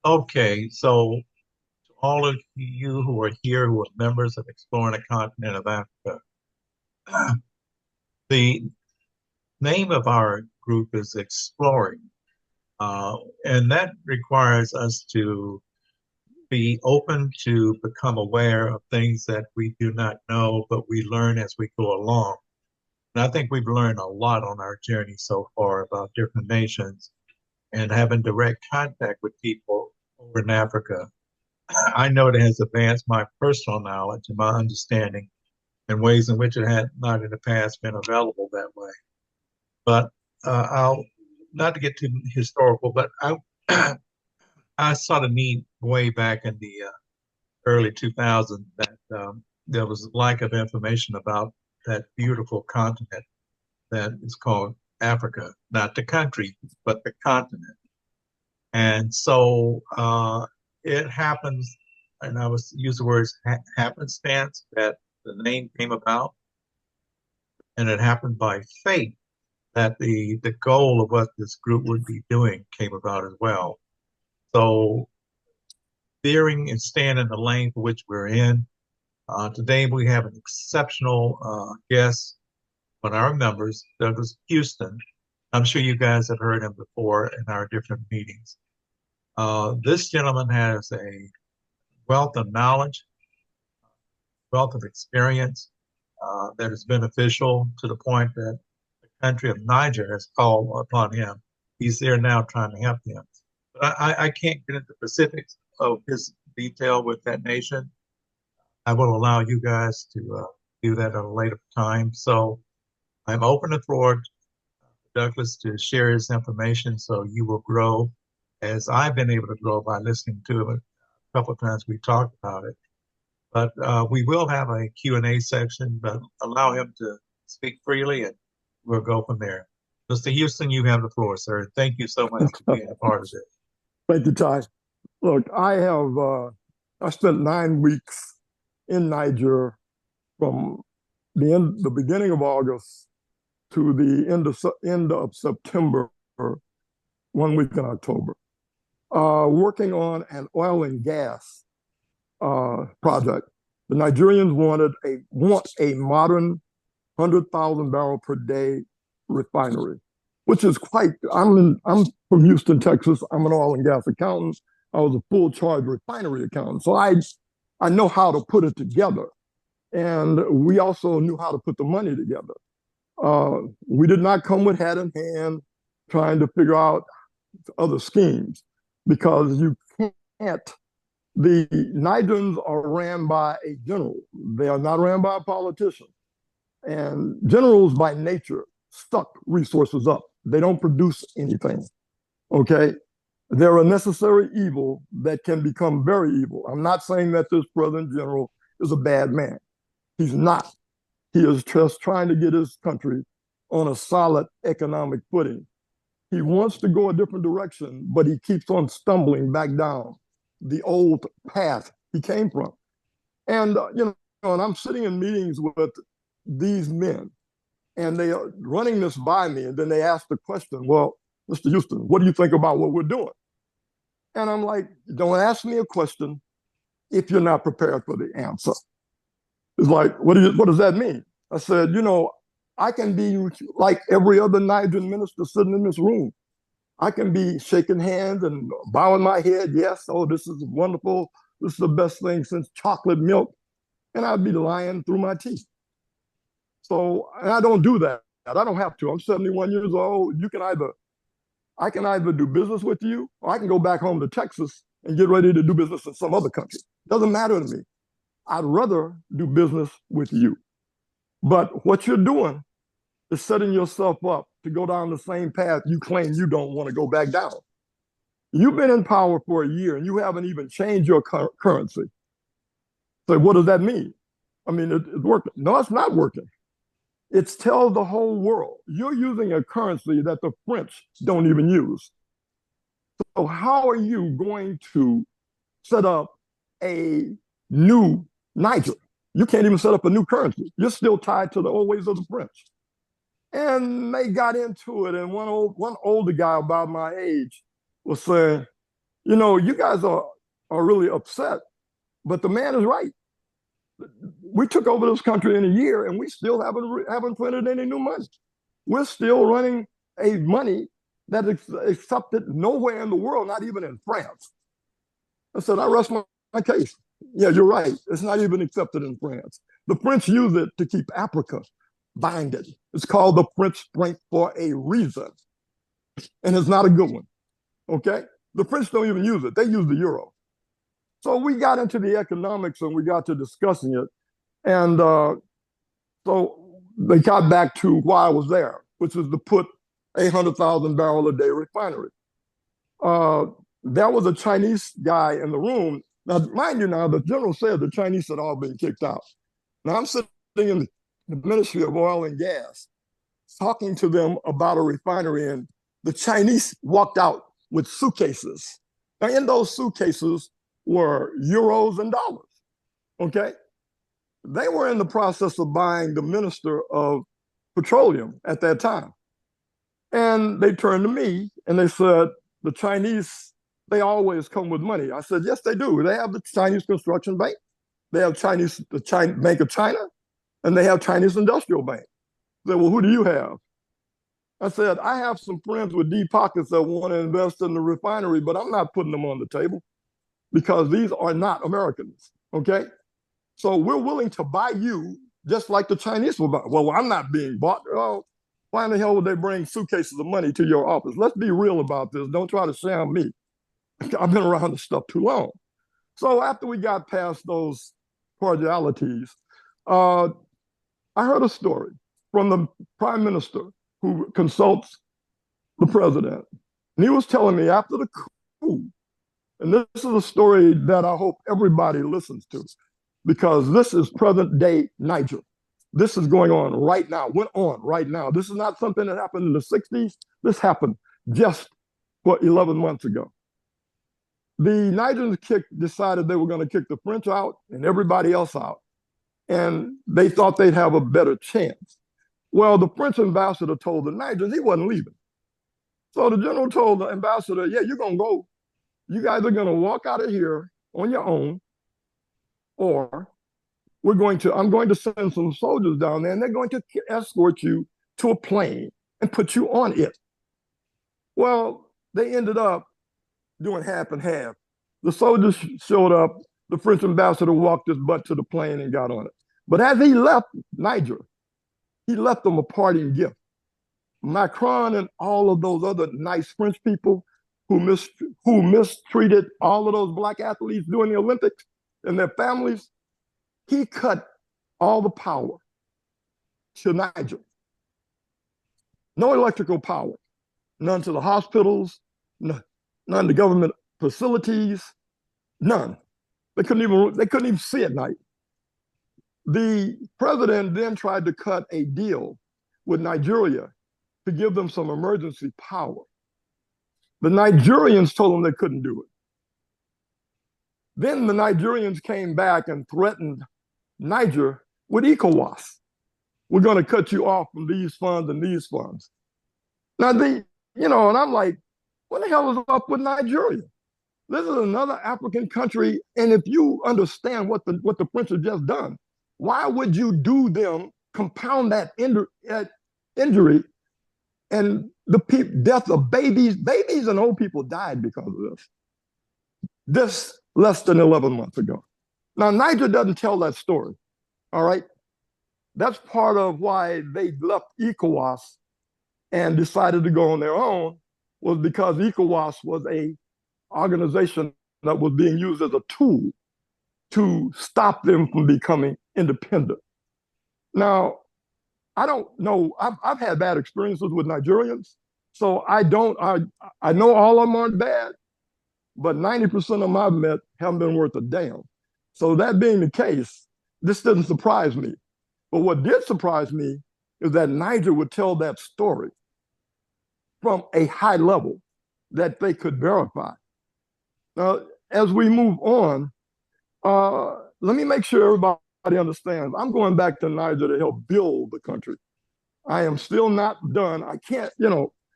Okay, so to all of you who are here who are members of Exploring the Continent of Africa, the name of our group is Exploring, uh, and that requires us to be open to become aware of things that we do not know, but we learn as we go along. And I think we've learned a lot on our journey so far about different nations and having direct contact with people over in Africa. I know it has advanced my personal knowledge and my understanding in ways in which it had not in the past been available that way. But I'll not to get too historical, but I saw the need way back in the early 2000s that there was a lack of information about that beautiful continent that is called Africa, not the country, but the continent. And so it happens, and I was use the words happenstance that the name came about, and it happened by fate that the goal of what this group would be doing came about as well. So steering and staying in the lane for which we're in. Today we have an exceptional guest on our members, Douglas Houston. I'm sure you guys have heard him before in our different meetings. This gentleman has a wealth of knowledge, wealth of experience that is beneficial to the point that the country of Niger has called upon him. He's there now trying to help them. But I can't get into specifics of his detail with that nation. I will allow you guys to do that at a later time. So I'm open the floor to Douglas to share his information so you will grow as I've been able to grow by listening to him a couple of times we talked about it. But we will have a Q&A section, but allow him to speak freely and we'll go from there. Mr. Houston, you have the floor, sir. Thank you so much for being a part of it. Thank you, Ty. Look, I spent 9 weeks in Niger from the beginning of August to the end of September, 1 week in October, working on an oil and gas project. The Nigerians want a modern 100,000 barrel per day refinery, which is quite. I'm from Houston, Texas. I'm an oil and gas accountant. I was a full charge refinery accountant, so I know how to put it together, and we also knew how to put the money together. We did not come with hat in hand trying to figure out other schemes because you can't. The Nigerians are ran by a general. They are not ran by a politician. And generals by nature suck resources up. They don't produce anything. Okay? They're a necessary evil that can become very evil. I'm not saying that this present general is a bad man. He's not. He is just trying to get his country on a solid economic footing. He wants to go a different direction, but he keeps on stumbling back down the old path he came from. And, and I'm sitting in meetings with these men, and they are running this by me. And then they ask the question, well, Mr. Houston, what do you think about what we're doing? And I'm like, don't ask me a question if you're not prepared for the answer. It's like, what does that mean? I said, I can be like every other Nigerian minister sitting in this room. I can be shaking hands and bowing my head. Yes, oh, this is wonderful. This is the best thing since chocolate milk. And I'd be lying through my teeth. So, and I don't do that. I don't have to. I'm 71 years old. I can either do business with you or I can go back home to Texas and get ready to do business in some other country. Doesn't matter to me. I'd rather do business with you. But what you're doing is setting yourself up to go down the same path you claim you don't want to go back down. You've been in power for a year and you haven't even changed your currency. So what does that mean? I mean, it's working. No, it's not working. It's tell the whole world you're using a currency that the French don't even use. So how are you going to set up a new Niger? You can't even set up a new currency. You're still tied to the old ways of the French. And they got into it, and one older guy about my age was saying, you guys are really upset, but the man is right. We took over this country in a year, and we still haven't printed any new money. We're still running a money that is accepted nowhere in the world, not even in France. I said, I rest my case. Yeah, you're right. It's not even accepted in France. The French use it to keep Africa binded. It's called the French franc for a reason, and it's not a good one. Okay? The French don't even use it. They use the euro. So we got into the economics and we got to discussing it. And so they got back to why I was there, which was to put 800,000 barrel a day refinery. Uh, there was a Chinese guy in the room. Now, mind you, now the general said the Chinese had all been kicked out. Now I'm sitting in the Ministry of Oil and Gas, talking to them about a refinery, and the Chinese walked out with suitcases. Now, in those suitcases were euros and dollars. Okay, they were in the process of buying the Minister of Petroleum at that time. And they turned to me and they said, the Chinese, they always come with money. I said, yes, they do. They have the Chinese Construction Bank. They have the Bank of China, and they have Chinese Industrial Bank. They said, well, who do you have? I said, I have some friends with deep pockets that want to invest in the refinery, but I'm not putting them on the table because these are not Americans. Okay. So we're willing to buy you just like the Chinese will buy. Well, I'm not being bought. Oh, why in the hell would they bring suitcases of money to your office? Let's be real about this. Don't try to sham me. I've been around this stuff too long. So after we got past those cordialities, I heard a story from the prime minister who consults the president. And he was telling me after the coup, and this is a story that I hope everybody listens to, because this is present day Niger. This is going on right now, went on right now. This is not something that happened in the 60s. This happened just 11 months ago. The Nigerians decided they were going to kick the French out and everybody else out. And they thought they'd have a better chance. Well, the French ambassador told the Nigerians he wasn't leaving. So the general told the ambassador, yeah, you're going to go. You guys are going to walk out of here on your own, or I'm going to send some soldiers down there and they're going to escort you to a plane and put you on it. Well, they ended up doing half and half. The soldiers showed up. The French ambassador walked his butt to the plane and got on it. But as he left Niger, he left them a parting gift. Macron and all of those other nice French people who mistreated all of those black athletes during the Olympics and their families, he cut all the power to Niger. No electrical power, none to the hospitals, none to government facilities, none. They couldn't even see at night. The president then tried to cut a deal with Nigeria to give them some emergency power. The Nigerians told them they couldn't do it. Then the Nigerians came back and threatened Niger with ECOWAS. We're going to cut you off from these funds and these funds. Now, and I'm like, what the hell is up with Nigeria? This is another African country, and if you understand what the French have just done, why would you do them, compound that injury, and the death of babies and old people died because of this. This less than 11 months ago. Now, Niger doesn't tell that story, all right? That's part of why they left ECOWAS and decided to go on their own, was because ECOWAS was a organization that was being used as a tool to stop them from becoming independent. Now, I don't know. I've had bad experiences with Nigerians, so I know all of them aren't bad, but 90% of them I've met haven't been worth a damn. So that being the case, this doesn't surprise me. But what did surprise me is that Niger would tell that story from a high level that they could verify. Now, as we move on, let me make sure everybody understands. I'm going back to Niger to help build the country. I am still not done. I can't,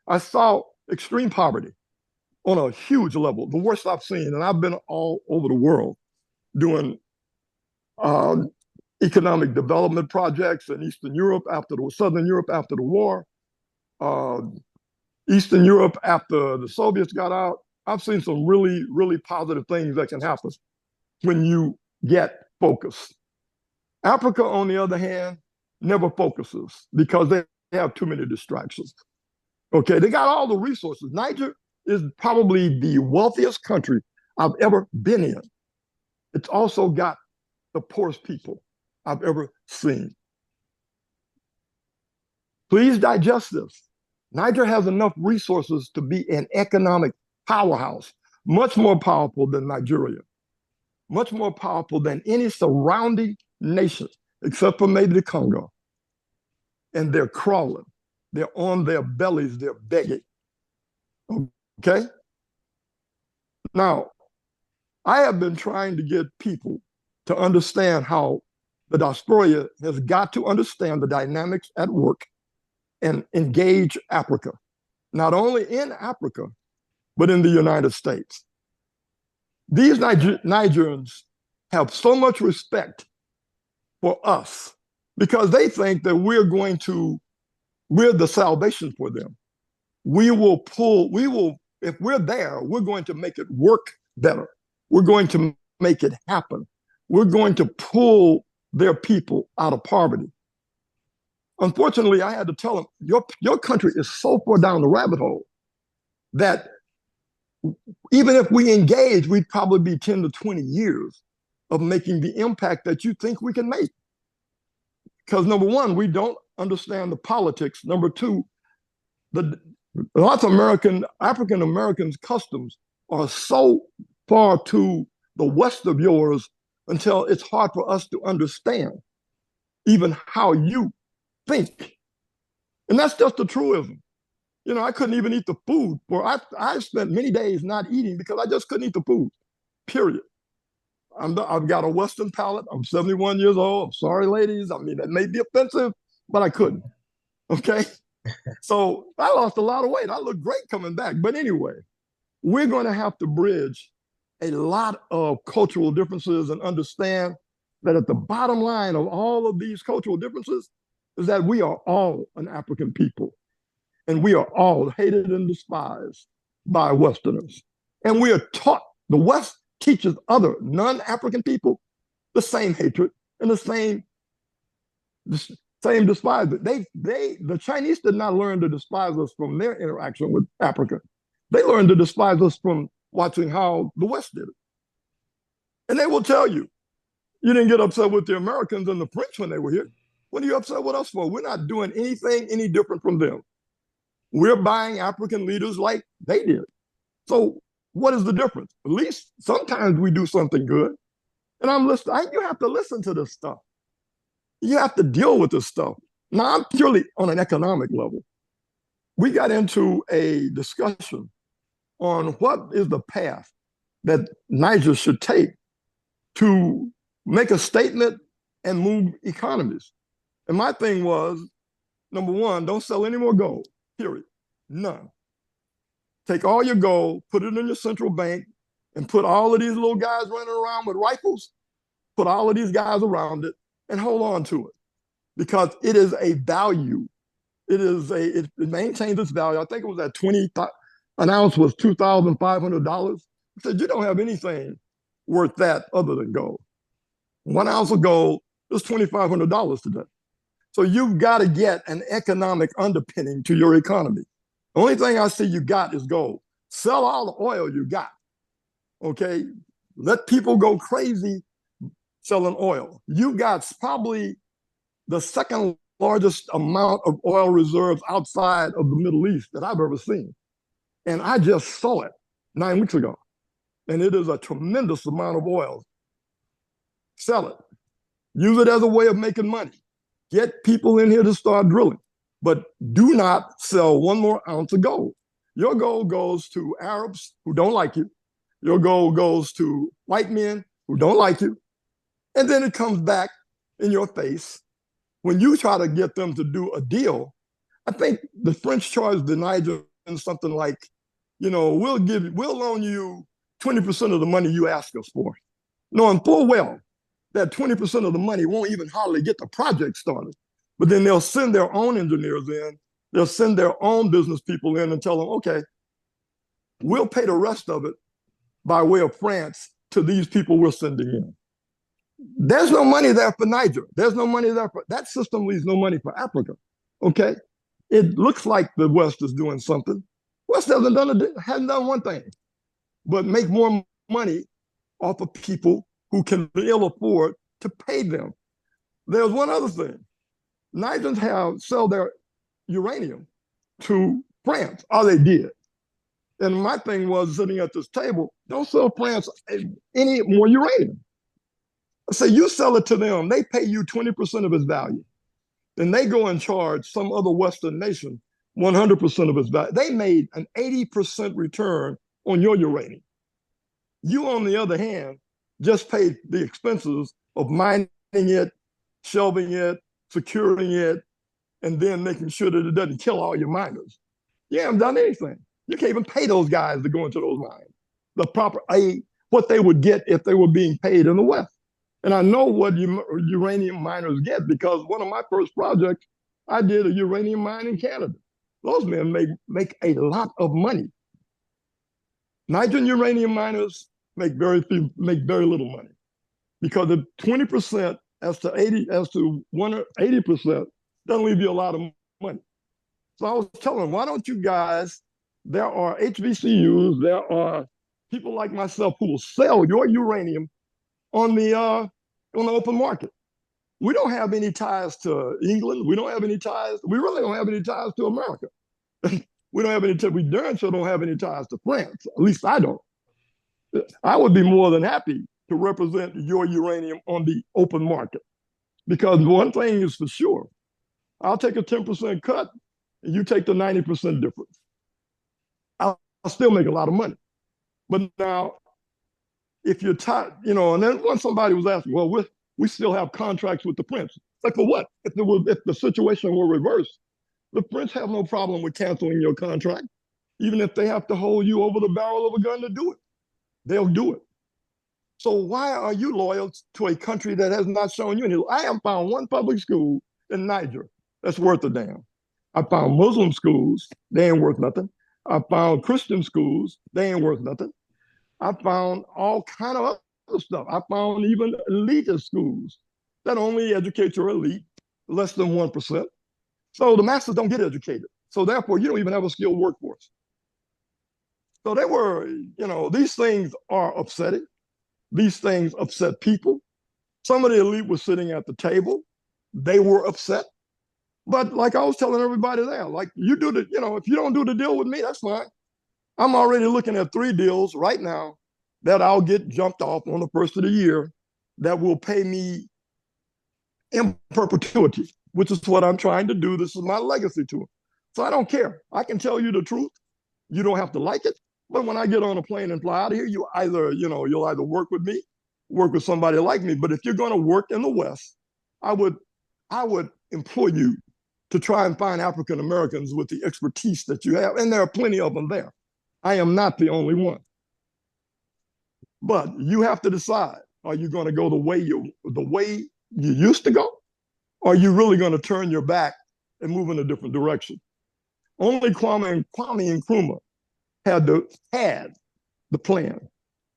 I saw extreme poverty. on a huge level, the worst I've seen. And I've been all over the world doing uh, economic development projects in Eastern Europe after the Southern Europe after the war, uh, Eastern Europe after the Soviets got out. I've seen some really, really positive things that can happen when you get focused. Africa, on the other hand, never focuses because they have too many distractions. Okay, they got all the resources. Niger is probably the wealthiest country I've ever been in. It's also got the poorest people I've ever seen. Please digest this. Niger has enough resources to be an economic powerhouse, much more powerful than Nigeria, much more powerful than any surrounding nation, except for maybe the Congo. And they're crawling. They're on their bellies. They're begging. Okay? Now, I have been trying to get people to understand how the diaspora has got to understand the dynamics at work and engage Africa, not only in Africa, but in the United States. These Nigerians have so much respect for us because they think that we're the salvation for them. If we're there, we're going to make it work better. We're going to make it happen. We're going to pull their people out of poverty. Unfortunately, I had to tell them, your country is so far down the rabbit hole that even if we engage, we'd probably be 10 to 20 years of making the impact that you think we can make. Because number one, we don't understand the politics. Number two, the North American, African Americans' customs are so far to the west of yours until it's hard for us to understand even how you think. And that's just a truism. You know, I couldn't even eat the food. I spent many days not eating because I just couldn't eat the food, period. I've got a Western palate. I'm 71 years old. I'm sorry, ladies. I mean, that may be offensive, but I couldn't. Okay. So I lost a lot of weight. I look great coming back. But anyway, we're going to have to bridge a lot of cultural differences and understand that at the bottom line of all of these cultural differences is that we are all an African people. And we are all hated and despised by Westerners. And we are taught, the West teaches other non-African people the same hatred and the same despisement. The Chinese did not learn to despise us from their interaction with Africa. They learned to despise us from watching how the West did it. And they will tell you, you didn't get upset with the Americans and the French when they were here. What are you upset with us for? We're not doing anything any different from them. We're buying African leaders like they did. So what is the difference? At least sometimes we do something good. And I'm listening. You have to listen to this stuff. You have to deal with this stuff. Now, I'm purely on an economic level. We got into a discussion on what is the path that Niger should take to make a statement and move economies. And my thing was, number one, don't sell any more gold, period. None. Take all your gold, put it in your central bank, and put all of these little guys running around with rifles, put all of these guys around it, and hold on to it. Because it is a value. It maintains its value. I think it was at an ounce was $2,500. I said, you don't have anything worth that other than gold. 1 ounce of gold is $2,500 today. So you've got to get an economic underpinning to your economy. The only thing I see you got is gold. Sell all the oil you got. Okay? Let people go crazy selling oil. You got probably the second largest amount of oil reserves outside of the Middle East that I've ever seen. And I just saw it 9 weeks ago. And it is a tremendous amount of oil. Sell it. Use it as a way of making money. Get people in here to start drilling. But do not sell 1 more ounce of gold. Your gold goes to Arabs who don't like you. Your gold goes to white men who don't like you. And then it comes back in your face when you try to get them to do a deal. I think the French charged the Nigerians something like we'll loan you 20% of the money you ask us for, knowing full well that 20% of the money won't even hardly get the project started. But then they'll send their own engineers in, they'll send their own business people in and tell them, okay, we'll pay the rest of it by way of France to these people we're sending in. There's no money there for Niger. There's no money there for that system leaves no money for Africa. Okay. It looks like the West is doing something. West hasn't done one thing, but make more money off of people who can ill afford to pay them. There's one other thing. Nigerians sell their uranium to France, or they did. And my thing was sitting at this table, don't sell France any more uranium. I say you sell it to them, they pay you 20% of its value. Then they go and charge some other Western nation 100% of its value. They made an 80% return on your uranium. You, on the other hand, just paid the expenses of mining it, shelving it, securing it, and then making sure that it doesn't kill all your miners. You haven't done anything. You can't even pay those guys to go into those mines. The proper aid, what they would get if they were being paid in the West. And I know what uranium miners get because one of my first projects, I did a uranium mine in Canada. Those men make a lot of money. Nigerian uranium miners make very little money because the 20% as to 80% doesn't leave you a lot of money. So I was telling them, why don't you guys? There are HBCUs, there are people like myself who will sell your uranium on the open market. We don't have any ties to England. We don't have any ties. We really don't have any ties to America. We don't have any. We darn sure don't have any ties to France. At least I don't. I would be more than happy to represent your uranium on the open market because one thing is for sure, I'll take a 10% cut, and you take the 90% difference. I'll still make a lot of money. But now, if you're tied, and then once somebody was asking, well, we still have contracts with the Prince. Like for what? If the situation were reversed, the Prince have no problem with canceling your contract, even if they have to hold you over the barrel of a gun to do it. They'll do it. So why are you loyal to a country that has not shown you any? I haven't found one public school in Niger that's worth a damn. I found Muslim schools, they ain't worth nothing. I found Christian schools, they ain't worth nothing. I found all kind of other stuff. I found even elitist schools that only educate your elite, less than 1%. So the masses don't get educated. So therefore, you don't even have a skilled workforce. So these things are upsetting. These things upset people. Some of the elite were sitting at the table. They were upset. But like I was telling everybody there, like you do if you don't do the deal with me, that's fine. I'm already looking at 3 deals right now that I'll get jumped off on the first of the year that will pay me in perpetuity, which is what I'm trying to do. This is my legacy to them. So I don't care. I can tell you the truth. You don't have to like it. But when I get on a plane and fly out of here, you'll either work with me, work with somebody like me. But if you're going to work in the West, I would implore you to try and find African Americans with the expertise that you have. And there are plenty of them there. I am not the only one. But you have to decide, are you going to go the way you used to go? Or are you really going to turn your back and move in a different direction? Only Kwame Nkrumah had the plan.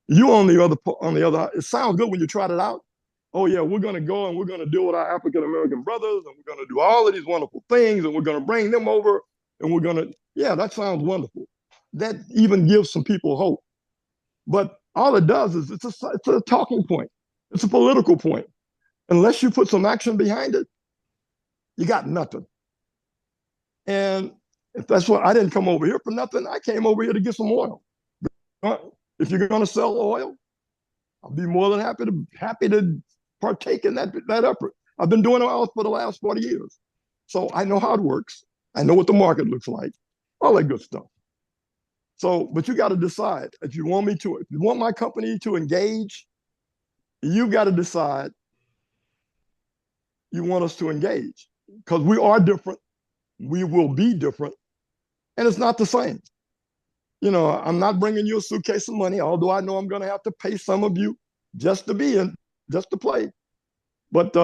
You on the other, it sounds good when you trot it out. Oh yeah, we're going to go and we're going to deal with our African American brothers and we're going to do all of these wonderful things and we're going to bring them over and we're going to, yeah, that sounds wonderful. That even gives some people hope. But all it does is it's a talking point. It's a political point. Unless you put some action behind it, you got nothing. And if that's what I didn't come over here for nothing, I came over here to get some oil. If you're going to sell oil, I'll be more than happy to partake in that effort. I've been doing oil for the last 40 years. So I know how it works. I know what the market looks like, all that good stuff. So, but you got to decide if you want my company to engage, you've got to decide you want us to engage because we are different. We will be different. And it's not the same. I'm not bringing you a suitcase of money, although I know I'm going to have to pay some of you just to be in, just to play. But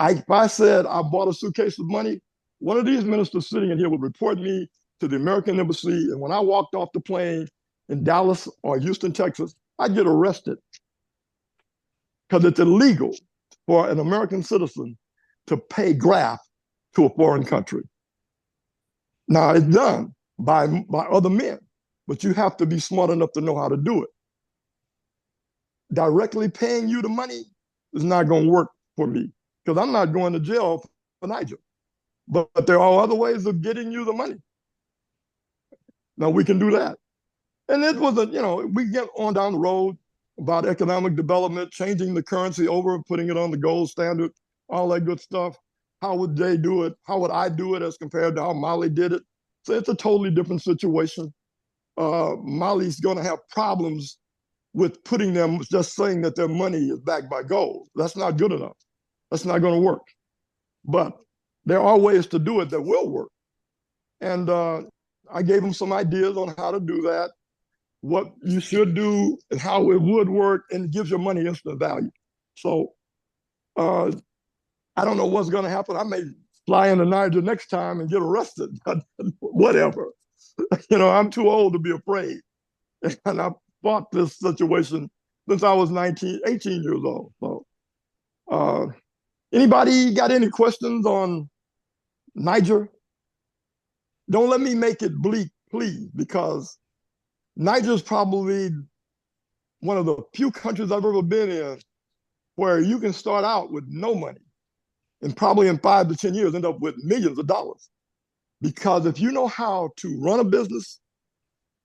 if I said I bought a suitcase of money, one of these ministers sitting in here would report me to the American embassy. And when I walked off the plane in Dallas or Houston, Texas, I'd get arrested because it's illegal for an American citizen to pay graft to a foreign country. Now, it's done by other men, but you have to be smart enough to know how to do it. Directly paying you the money is not going to work for me because I'm not going to jail for Niger. But there are other ways of getting you the money. Now we can do that. And it was we get on down the road about economic development, changing the currency over, putting it on the gold standard, all that good stuff. How would they do it? How would I do it as compared to how Mali did it? So it's a totally different situation. Mali's going to have problems with putting them, just saying that their money is backed by gold. That's not good enough. That's not going to work. But there are ways to do it that will work. And I gave them some ideas on how to do that, what you should do, and how it would work, and it gives your money instant value. So I don't know what's going to happen. I may fly into Niger next time and get arrested, but whatever. I'm too old to be afraid. And I fought this situation since I was 19, 18 years old. So anybody got any questions on Niger? Don't let me make it bleak, please, because Niger is probably one of the few countries I've ever been in where you can start out with no money and probably in 5 to 10 years end up with millions of dollars. Because if you know how to run a business,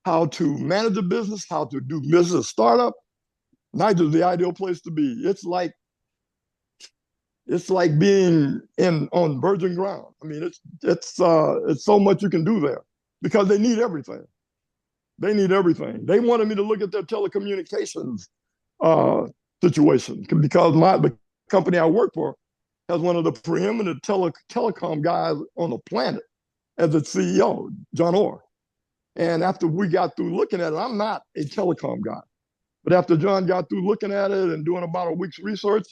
how to manage a business, how to do business startup, Niger is the ideal place to be. It's like being on virgin ground. I mean, it's so much you can do there because they need everything. They need everything. They wanted me to look at their telecommunications uh, situation because the company I work for has one of the preeminent telecom guys on the planet as its CEO, John Orr. And after we got through looking at it, I'm not a telecom guy, but after John got through looking at it and doing about a week's research,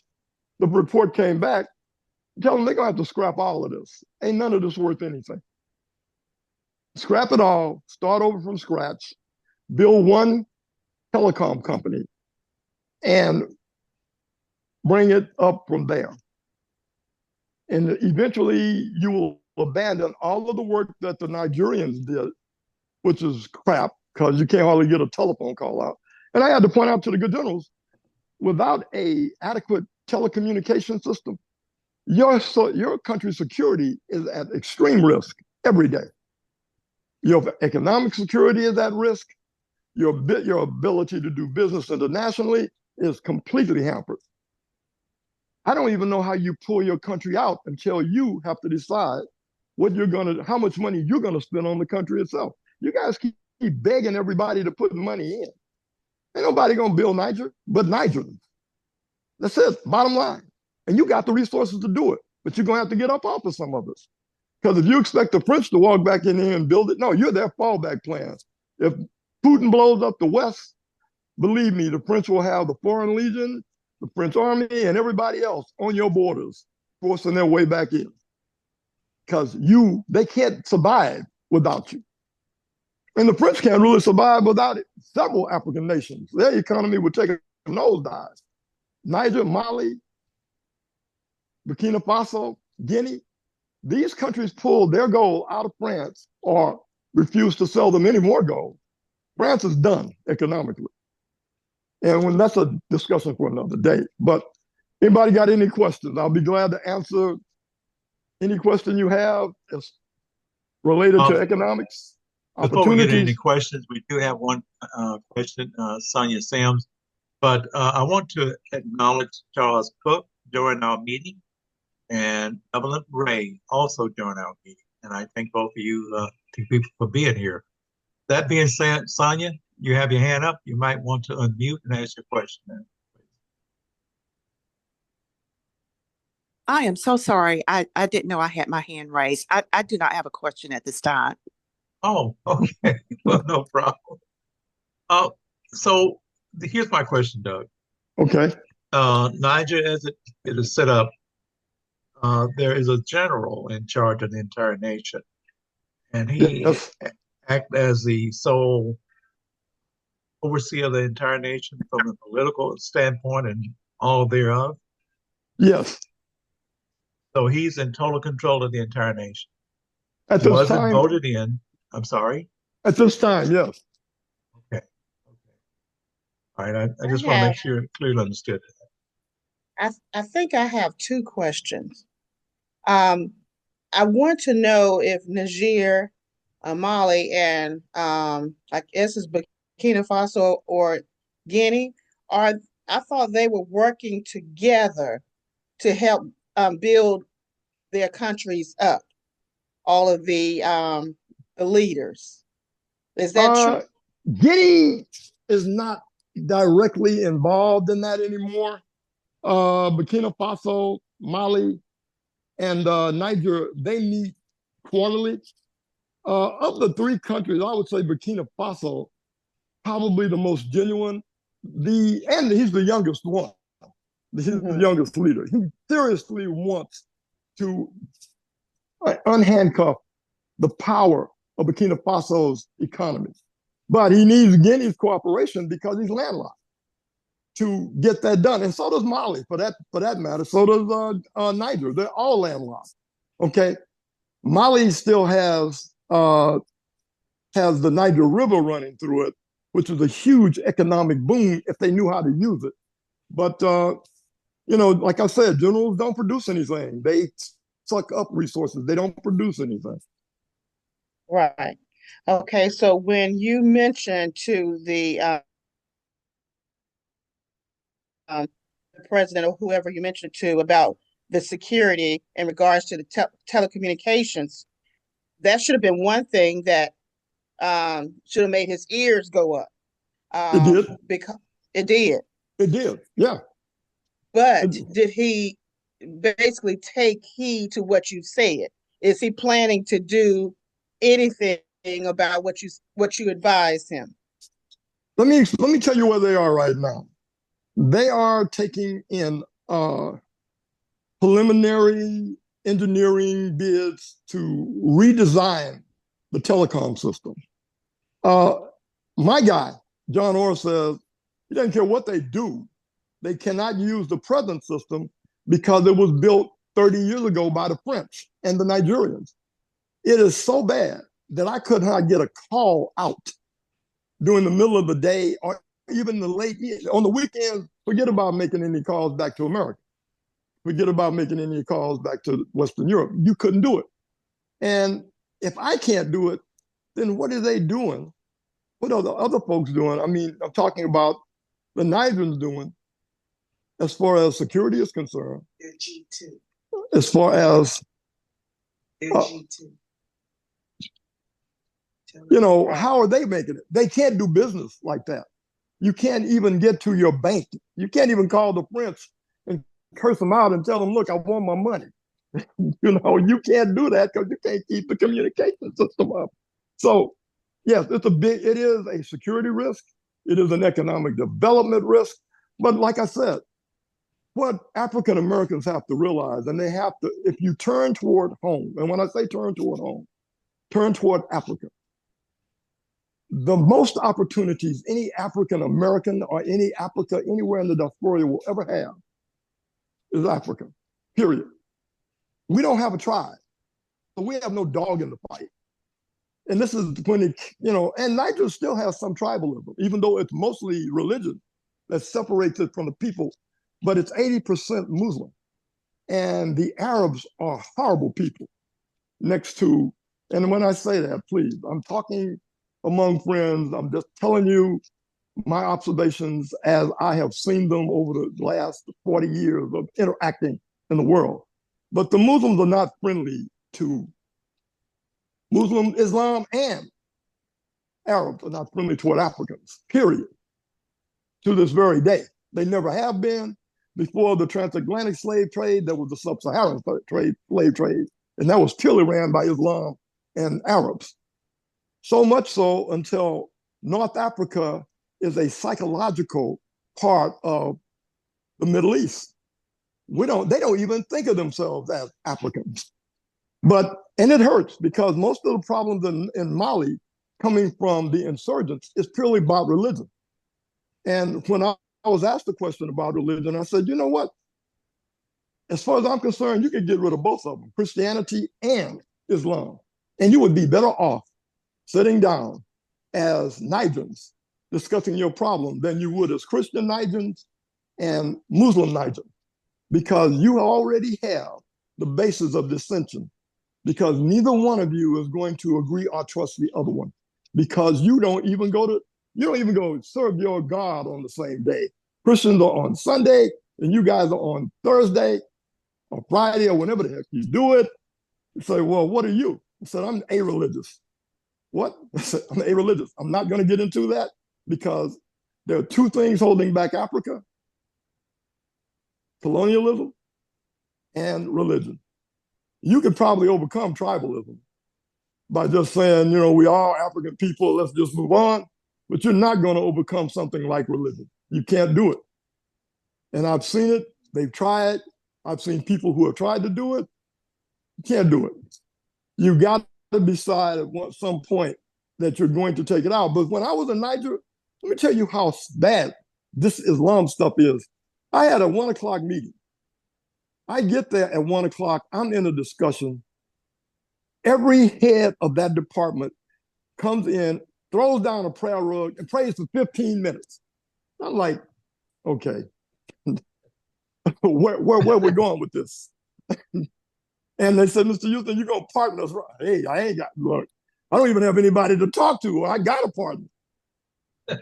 the report came back. Tell them they're gonna have to scrap all of this. Ain't none of this worth anything. Scrap it all, start over from scratch, build one telecom company, and bring it up from there. And eventually you will abandon all of the work that the Nigerians did, which is crap because you can't hardly get a telephone call out. And I had to point out to the good generals, without a adequate telecommunication system, your country's security is at extreme risk every day. Your economic security is at risk. Your ability to do business internationally is completely hampered. I don't even know how you pull your country out until you have to decide how much money you're gonna spend on the country itself. You guys keep begging everybody to put money in. Ain't nobody gonna build Niger but Nigerians. That's it, bottom line. And you got the resources to do it, but you're gonna have to get up off of some of this. Because if you expect the French to walk back in here and build it, no, you're their fallback plan. If Putin blows up the West, believe me, the French will have the Foreign Legion, the French Army, and everybody else on your borders forcing their way back in. Because they can't survive without you. And the French can't really survive without it. Several African nations, their economy would take a nosedive. Niger, Mali, Burkina Faso, Guinea, these countries pulled their gold out of France or refused to sell them any more gold. France is done economically. And that's a discussion for another day. But anybody got any questions? I'll be glad to answer any question you have that's related to economics, Before we get into opportunities. questions, we do have one question, Sonia Sims. But I want to acknowledge Charles Cook during our meeting and Evelyn Ray also during our meeting. And I thank both of you for being here. That being said, Sonia, you have your hand up. You might want to unmute and ask your question. I am so sorry. I didn't know I had my hand raised. I do not have a question at this time. Oh, okay. Well, no problem. Uh, so here's my question, Doug. Okay. Niger, as it is set up, there is a general in charge of the entire nation, and he Yes. act as the sole overseer of the entire nation from a political standpoint and all thereof. Yes. So he's in total control of the entire nation. At He this wasn't time, voted in. I'm sorry. at this time, yes. Okay. Okay. All right. I I just want to make have, sure clearly understood. I think I have two questions. Um, I want to know if Niger, Mali, and I guess it's Burkina Faso or Guinea are. I thought they were working together to help build their countries up. All of the leaders. Is that true? Uh, Guinea is not directly involved in that anymore. Burkina Faso, Mali, and Niger, they meet quarterly. Of the three countries, I would say Burkina Faso probably the most genuine. And he's the youngest one. He's the Hmm. youngest leader. He seriously wants to unhandcuff the power of Burkina Faso's economy. But he needs Guinea's cooperation because he's landlocked to get that done. And so does Mali, for that matter. So does Niger. They're all landlocked. Okay, Mali still has the Niger River running through it, which is a huge economic boom if they knew how to use it. But like I said, generals don't produce anything. They suck up resources. They don't produce anything. Right. Okay. So when you mentioned to um, the president or whoever you mentioned to about the security in regards to the telecommunications, that should have been one thing that should have made his ears go up It did. because it did. It did. Yeah. But It, did he basically take heed to what you said? Is he planning to do anything about what you advised him? let me tell you where they are right now. They are taking in preliminary engineering bids to redesign the telecom system. Uh, my guy, John Orr, says he doesn't care what they do. They cannot use the present system because it was built 30 years ago by the French and the Nigerians. It is so bad that I could not get a call out during the middle of the day or even the late on the weekends. Forget about making any calls back to America. Forget about making any calls back to Western Europe. You couldn't do it. And if I can't do it, then what are they doing? What are the other folks doing? I mean, I'm talking about the Nigerians doing as far as security is concerned, G2. as far as, uh, G2. Right. how are they making it? They can't do business like that. You can't even get to your bank. You can't even call the French and curse them out and tell them, look, I want my money. You can't do that because you can't keep the communication system up. So, yes, it is a security risk. It is an economic development risk. But like I said, what African Americans have to realize, and they have to, if you turn toward home, and when I say turn toward home, turn toward Africa, the most opportunities any African American or any Africa anywhere in the diaspora will ever have is Africa, period. We don't have a tribe, so we have no dog in the fight. And this is when and Niger still has some tribalism, even though it's mostly religion that separates it from the people, but it's 80% Muslim. And the Arabs are horrible people next to, and when I say that, please, I'm talking among friends. I'm just telling you my observations as I have seen them over the last 40 years of interacting in the world. But the Muslims are not friendly to Muslim Islam, and Arabs are not friendly toward Africans, period, to this very day. They never have been. Before the transatlantic slave trade, there was the sub-Saharan slave trade, and that was purely ran by Islam and Arabs. So much so until North Africa is a psychological part of the Middle East. They don't even think of themselves as Africans. And it hurts because most of the problems in Mali coming from the insurgents is purely about religion. And when I was asked a question about religion, I said, you know what? As far as I'm concerned, you could get rid of both of them, Christianity and Islam. And you would be better off sitting down as Nigerians discussing your problem than you would as Christian Nigerians and Muslim Nigerians, because you already have the basis of dissension, because neither one of you is going to agree or trust the other one, because you don't even go serve your God on the same day. Christians are on Sunday and you guys are on Thursday or Friday or whenever the heck you do it. You say, well, what are you? I said, I'm a-religious. What? I said, I'm a-religious. I'm not going to get into that because there are two things holding back Africa: colonialism and religion. You could probably overcome tribalism by just saying, we are African people, let's just move on. But you're not going to overcome something like religion. You can't do it. And I've seen it. They've tried. I've seen people who have tried to do it. You can't do it. You got to decide at some point that you're going to take it out. But when I was in Niger, let me tell you how bad this Islam stuff is. I had a 1 o'clock meeting. I get there at 1 o'clock. I'm in a discussion. Every head of that department comes in, throws down a prayer rug, and prays for 15 minutes. I'm like, okay, where are we going with this? And they said, Mr. Houston, you're going to partner us. Hey, look, I don't even have anybody to talk to. I got a partner.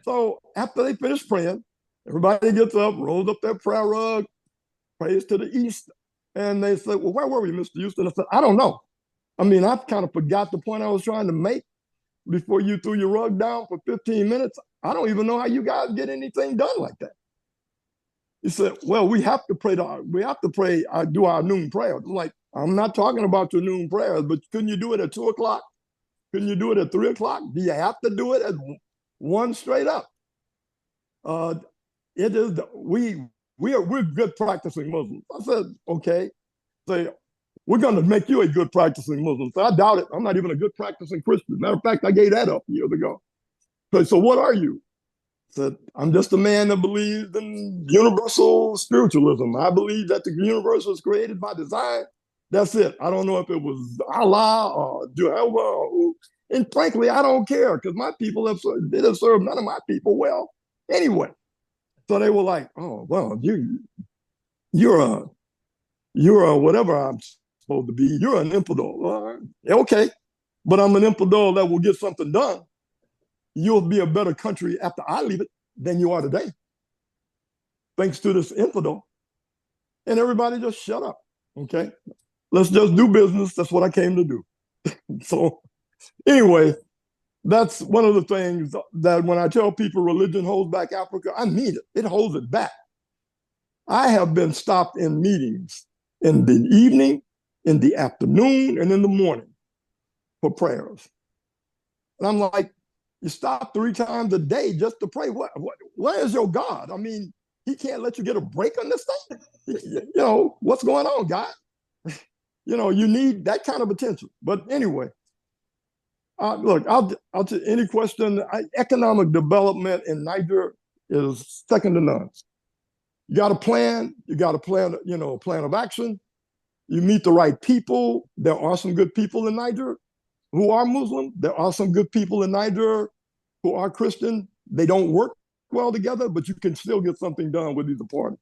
So after they finish praying, everybody gets up, rolls up their prayer rug, prays to the east. And they said, well, where were we, Mr. Houston? I said, I don't know. I mean, I kind of forgot the point I was trying to make before you threw your rug down for 15 minutes. I don't even know how you guys get anything done like that. He said, well, we have to do our noon prayer. I'm like, I'm not talking about your noon prayers, but couldn't you do it at 2 o'clock? Couldn't you do it at 3 o'clock? Do you have to do it at one straight up? It is we're good practicing Muslims. I said, okay. Say, we're going to make you a good practicing Muslim. So I doubt it. I'm not even a good practicing Christian. Matter of fact, I gave that up years ago. So what are you? I said, I'm just a man that believes in universal spiritualism. I believe that the universe was created by design. That's it. I don't know if it was Allah or Jehovah or who. And frankly, I don't care because my people have served none of my people well anyway. So they were like, oh, well, you're a whatever I'm supposed to be. You're an infidel. Okay. But I'm an infidel that will get something done. You'll be a better country after I leave it than you are today, thanks to this infidel. And everybody just shut up. Okay. Let's just do business. That's what I came to do. So anyway, that's one of the things that when I tell people religion holds back Africa, I mean it. It holds it back. I have been stopped in meetings in the evening, in the afternoon, and in the morning for prayers. And I'm like, you stop 3 times a day just to pray. Where is your God? I mean, he can't let you get a break on this thing. What's going on, God? You need that kind of attention. But anyway, look, I'll take any question. Economic development in Niger is second to none. You got a plan. You got a plan. A plan of action. You meet the right people. There are some good people in Niger who are Muslim. There are some good people in Niger who are Christian. They don't work well together, but you can still get something done with either party.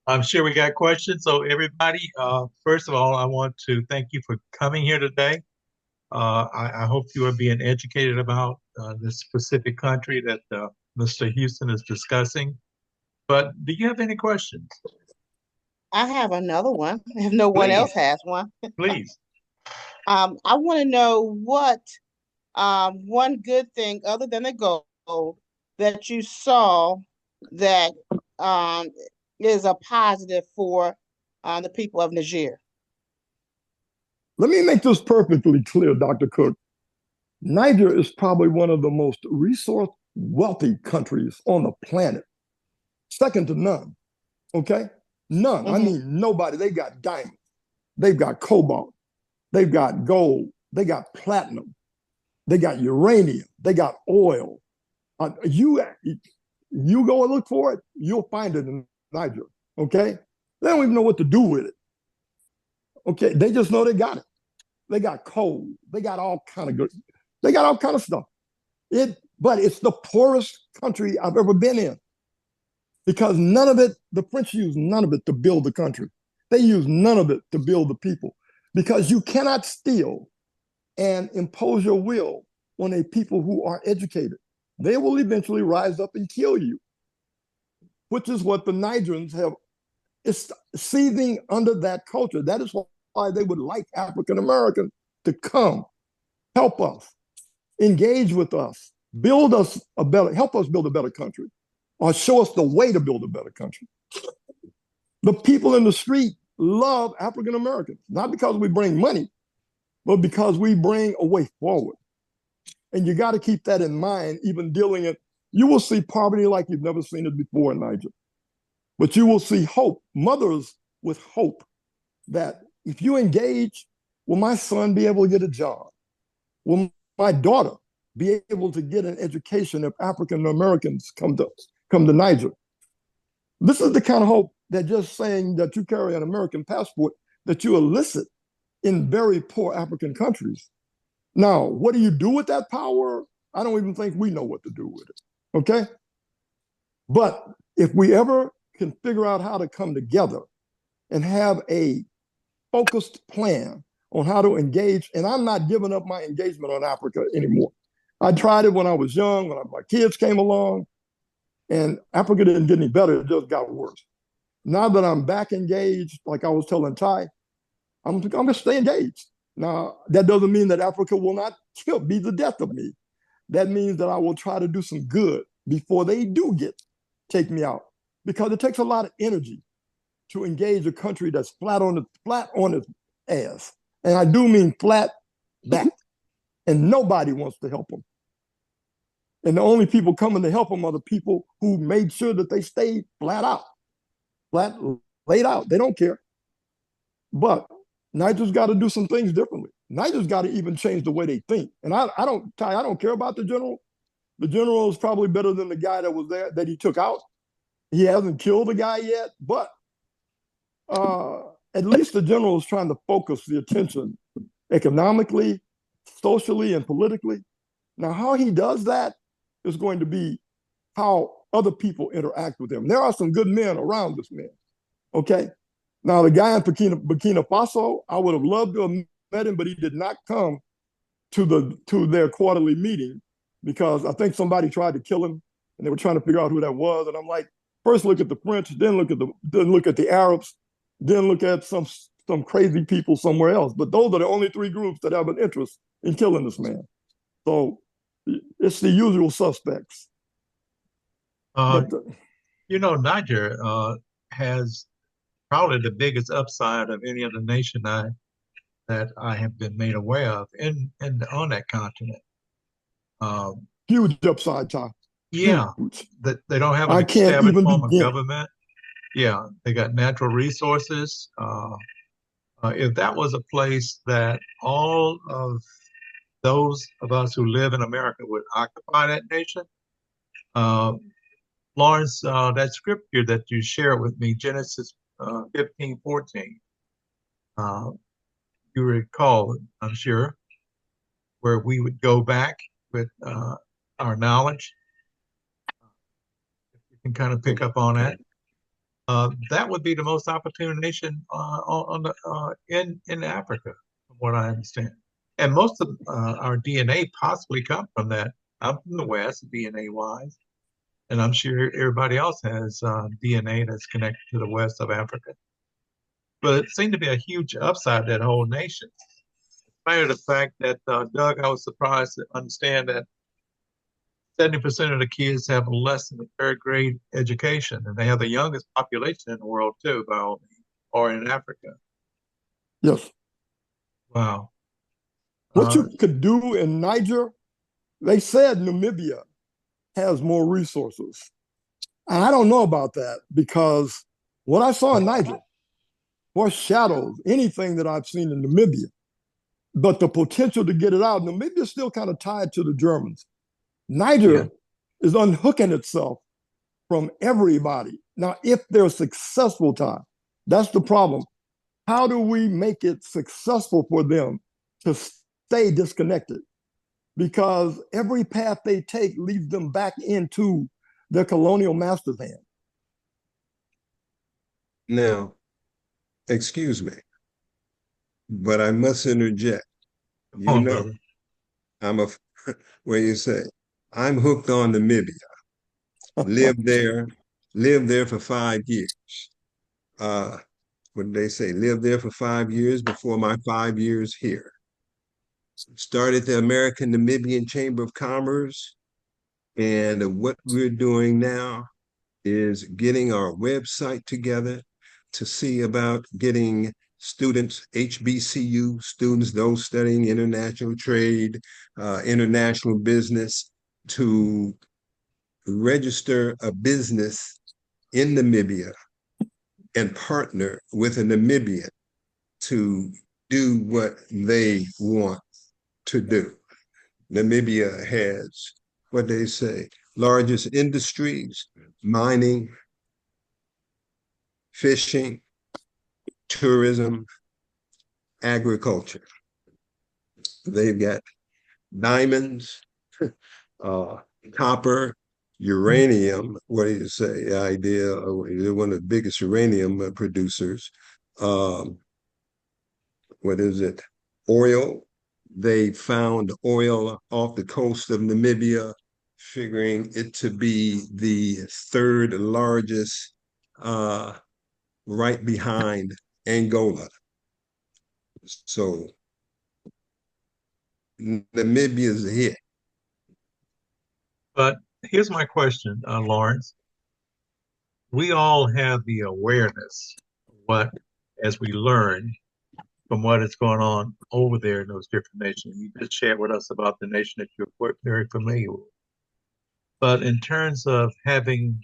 I'm sure we got questions. So everybody, first of all, I want to thank you for coming here today. I hope you are being educated about this specific country that Mr. Houston is discussing. But do you have any questions? I have another one if no one else Please, has one. please. I want to know what one good thing other than the gold that you saw that um, is a positive for on the people of Niger? Let me make this perfectly clear, Dr. Cook. Niger is probably one of the most resource wealthy countries on the planet, second to none. Okay? None. I Mm-hmm. mean, nobody. They got diamonds, they've got cobalt, they've got gold, they got platinum, they got uranium, they got oil. You go and look for it, you'll find it in Niger. Okay? They don't even know what to do with it. Okay? They just know they got it. They got coal. They got all kind of good. They got all kind of stuff. But it's the poorest country I've ever been in because none of it. The French use none of it to build the country. They use none of it to build the people because you cannot steal and impose your will on a people who are educated. They will eventually rise up and kill you, which is what the Nigerians have. It's seething under that culture. That is why they would like African Americans to come, help us, engage with us, build us a better, help us build a better country, or show us the way to build a better country. The people in the street love African Americans, not because we bring money, but because we bring a way forward. And you got to keep that in mind, even dealing in, you will see poverty like you've never seen it before in Niger. But you will see hope, mothers with hope that if you engage, will my son be able to get a job? Will my daughter be able to get an education if African Americans come to Niger? This is the kind of hope that just saying that you carry an American passport that you elicit in very poor African countries. Now, what do you do with that power? I don't even think we know what to do with it. Okay? But if we ever can figure out how to come together and have a focused plan on how to engage, and I'm not giving up my engagement on Africa anymore. I tried it when I was young, when my kids came along, and Africa didn't get any better, it just got worse. Now that I'm back engaged, like I was telling Ty, I'm going to stay engaged. Now, that doesn't mean that Africa will not be the death of me. That means that I will try to do some good before they do take me out, because it takes a lot of energy to engage a country that's flat on its ass. And I do mean flat back. And nobody wants to help them. And the only people coming to help them are the people who made sure that they stayed flat out, flat laid out. They don't care. But Niger's got to do some things differently. Niger's got to even change the way they think. And I don't care about the general. The general is probably better than the guy that was there that he took out. He hasn't killed the guy yet, but at least the general is trying to focus the attention economically, socially, and politically. Now, how he does that is going to be how other people interact with him. There are some good men around this man. Okay. Now, the guy in Burkina Faso, I would have loved to have met him, but he did not come to their quarterly meeting because I think somebody tried to kill him, and they were trying to figure out who that was. And I'm like, first look at the French, then look at the Arabs, then look at some crazy people somewhere else. But those are the only three groups that have an interest in killing this man. So it's the usual suspects. Uh, Niger has probably the biggest upside of any other nation that I have been made aware of on that continent. Huge upside, Tom. Yeah, Huge. that they don't have an I can't established even form of begin. government. Yeah, they got natural resources. If that was a place that all of those of us who live in America would occupy that nation, Lawrence, that scripture that you shared with me, Genesis 15:14, you recall, I'm sure, where we would go back with our knowledge. You can kind of pick up on that. That would be the most opportune nation in Africa, from what I understand. And most of our DNA possibly come from that. I'm from the West, DNA wise, and I'm sure everybody else has DNA that's connected to the West of Africa. But it seemed to be a huge upside, that whole nation. Despite the fact that, Doug, I was surprised to understand that 70% of the kids have less than a third grade education, and they have the youngest population in the world too, by all means. or in Africa? Yes. Wow. What Uh, you could do in Niger, they said Namibia has more resources. And I don't know about that because what I saw in Niger foreshadows anything that I've seen in Namibia. But the potential to get it out, Namibia is still kind of tied to the Germans. yeah. Niger is unhooking itself from everybody. Now, if they're successful, time, that's the problem. How do we make it successful for them to stay disconnected? Because every path they take leads them back into their colonial master's hand. Now, excuse me, but I must interject. Come You on, know, brother. I'm a, where you say, I'm hooked on Namibia. Lived there, lived there for 5 years. Uh, what did they say? Lived there for 5 years before my 5 years here. Started the American Namibian Chamber of Commerce. And what we're doing now is getting our website together to see about getting students, HBCU students, those studying international trade, international business, to register a business in Namibia and partner with a Namibian to do what they want to do. Namibia has what they say largest industries: mining, fishing, tourism, agriculture. They've got diamonds, uh, copper, uranium. What do you say? The idea, they're one of the biggest uranium producers. Um, what is it? Oil. They found oil off the coast of Namibia, figuring it to be the third largest, uh, right behind Angola. So Namibia's a hit. But here's my question, Lawrence. We all have the awareness of what, as we learn from what is going on over there in those different nations. You just shared with us about the nation that you're very familiar with. But in terms of having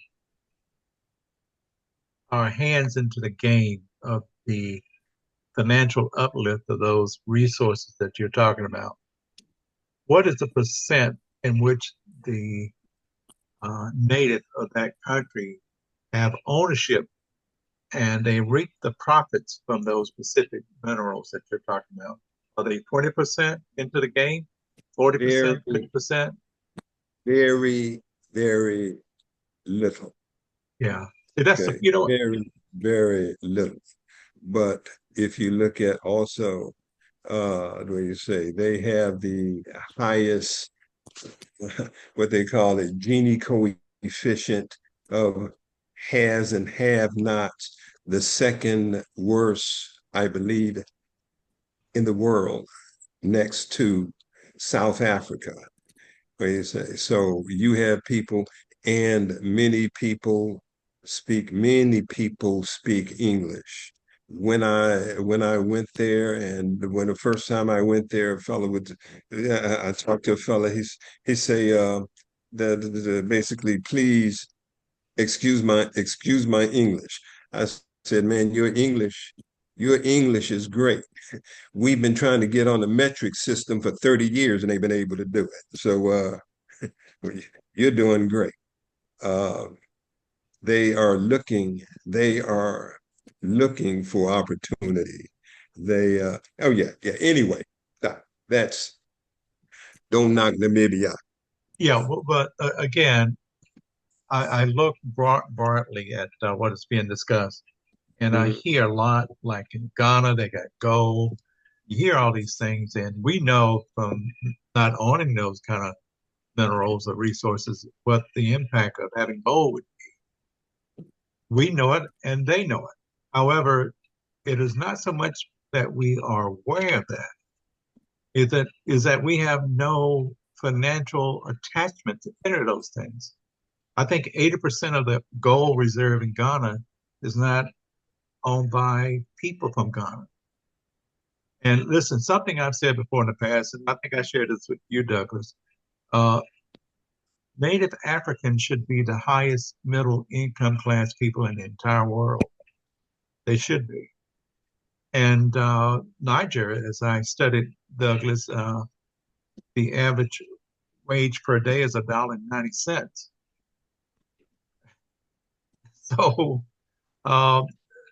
our hands into the game of the financial uplift of those resources that you're talking about, what is the percent in which the native of that country have ownership and they reap the profits from those specific minerals that you're talking about? Are they 20% into the game? 40%, Very, 50%? very, very little. Yeah. See, that's, Okay. you know, Very, very little. But if you look at also, what do you say, they have the highest, what they call it, Gini coefficient of has and have nots, the second worst, I believe, in the world, next to South Africa. What do you say? So you have people, and many people speak English. When I went there, and when the first time I went there, a fellow would, I talked to a fellow. He say, basically, please excuse my English. I said, man, your English is great. We've been trying to get on the metric system for 30 years, and they've been able to do it. So you're doing great. Uh, they are looking for opportunity. Oh yeah, yeah. Anyway, that's don't knock Namibia. yeah, but again, I look broadly at what is being discussed, and I Mhm. hear a lot like in Ghana, they got gold. You hear all these things, and we know from not owning those kind of minerals or resources what the impact of having gold would. We know it and they know it. However, it is not so much that we are aware of that, is that we have no financial attachment to enter those things. I think 80% of the gold reserve in Ghana is not owned by people from Ghana. And listen, something I've said before in the past, and I think I shared this with you, Douglas. Uh, Native Africans should be the highest middle income class people in the entire world. They should be. And Niger, as I studied, Douglas, the average wage per day is $1.90. So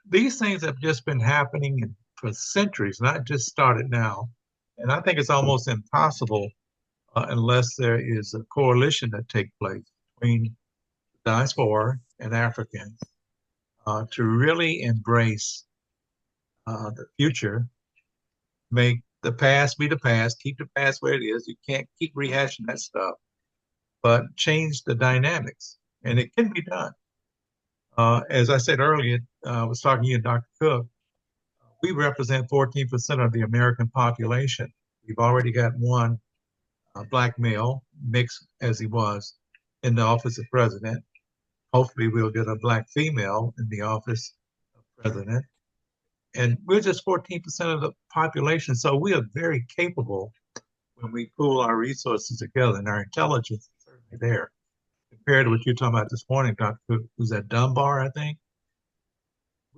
these things have just been happening for centuries, not just started now. And I think it's almost impossible unless there is a coalition that takes place between diaspora and Africans to really embrace the future, make the past be the past, keep the past where it is. You can't keep rehashing that stuff, but change the dynamics. And it can be done. As I said earlier, I was talking to you and Dr. Cook. We represent 14% of the American population. We've already got one black male, mixed as he was, in the office of president. Hopefully, we'll get a black female in the office of president. And we're just 14% of the population. So we are very capable when we pool our resources together, and our intelligence is certainly there. Compared to what you're talking about this morning, Dr. Cook, who's at Dunbar, I think.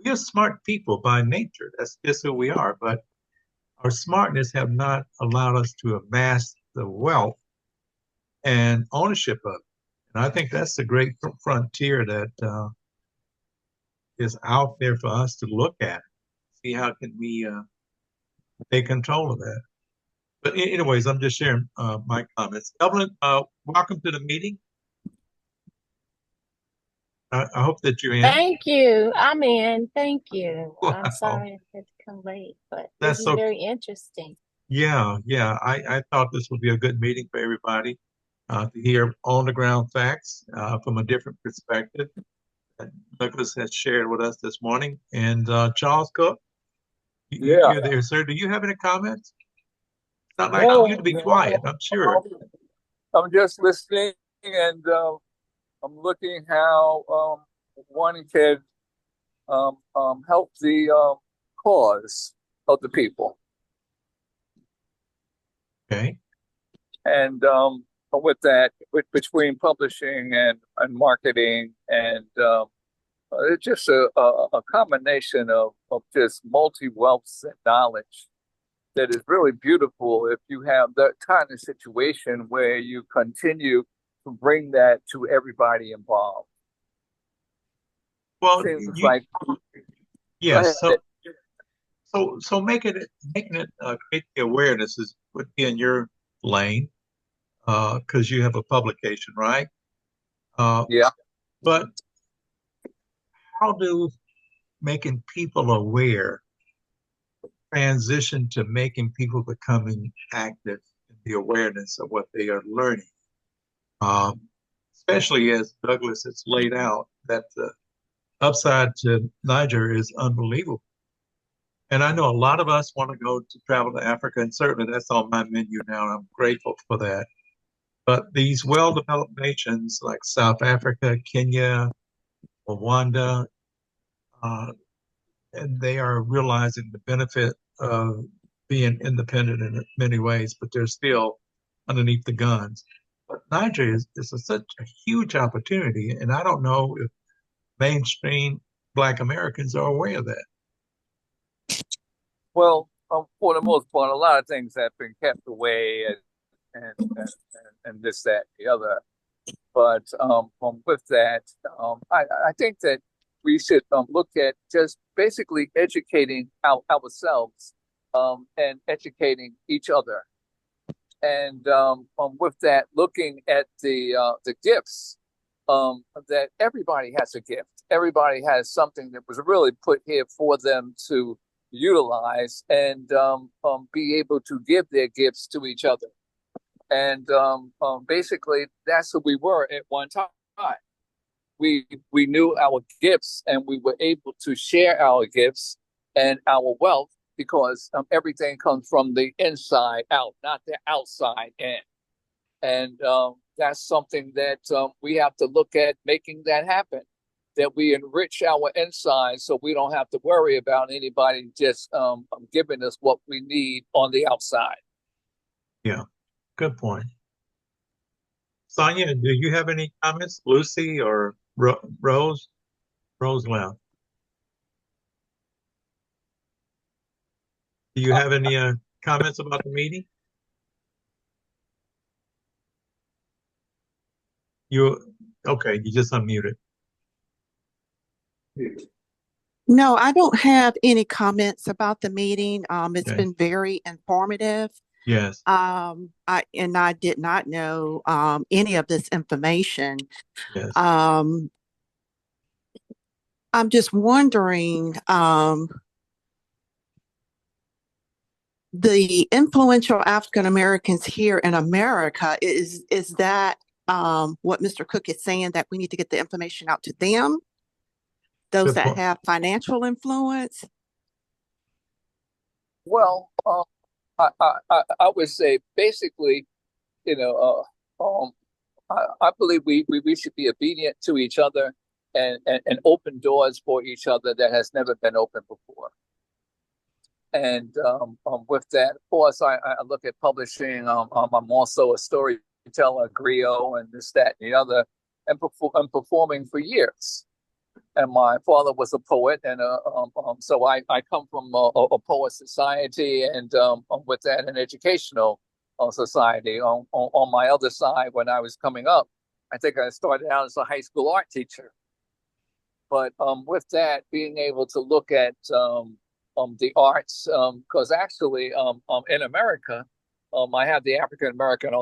We are smart people by nature. That's just who we are. But our smartness have not allowed us to amass the wealth and ownership of it. And I think that's the great frontier that is out there for us to look at. See how can we take control of that. But anyways, I'm just sharing my comments. Evelyn, welcome to the meeting. I hope that you're in. Thank you. I'm in. Thank you. Wow. I'm sorry I had to come late, but That's this is so very interesting. Yeah. I thought this would be a good meeting for everybody to hear on the ground facts from a different perspective that Douglas has shared with us this morning. And Charles Cook, Yeah. you're there, sir. Do you have any comments? It's not like No, you to be no. quiet, I'm sure. I'm just listening and I'm looking how one can help the cause of the people. Okay. And with that, between publishing and marketing and it's just a combination of just multi-wealths and knowledge that is really beautiful if you have that kind of situation where you continue to bring that to everybody involved. Well, Seems like yes. So making it create the awareness would be in your lane because you have a publication, right? Yeah. But how do making people aware transition to making people becoming active in the awareness of what they are learning? Especially as Douglas has laid out that the upside to Niger is unbelievable. And I know a lot of us want to go to travel to Africa, and certainly that's on my menu now, and I'm grateful for that. But these well-developed nations like South Africa, Kenya, Rwanda, and they are realizing the benefit of being independent in many ways, but they're still underneath the guns. But Niger is such a huge opportunity, and I don't know if mainstream Black Americans are aware of that. Well, for the most part, a lot of things have been kept away and this, that, the other. But with that, I think that we should look at just basically educating ourselves and educating each other. And with that, looking at the gifts, that everybody has a gift. Everybody has something that was really put here for them to utilize and be able to give their gifts to each other. And basically, that's who we were at one time. We knew our gifts, and we were able to share our gifts and our wealth because everything comes from the inside out, not the outside in. And that's something that we have to look at making that happen. that we enrich our inside so we don't have to worry about anybody just giving us what we need on the outside. Yeah, good point. Sonia, do you have any comments? Lucy or Rose? Rose left. Do you have any comments about the meeting? You okay? You just unmuted. No, I don't have any comments about the meeting. It's Okay. been very informative. Yes. I did not know any of this information. Yes. I'm just wondering, the influential African Americans here in America, is that what Mr. Cook is saying, that we need to get the information out to them, those Good that point. have financial influence? Well, I would say basically, you know, I believe we should be obedient to each other and open doors for each other that has never been opened before. And with that, of course, I look at publishing. I'm also a storyteller, griot, and this, that, and the other, and performing for years. And my father was a poet, and so I come from a poet society, and with that, an educational society. On my other side, when I was coming up, I think I started out as a high school art teacher. But with that, being able to look at the arts, because actually in America, I have the African American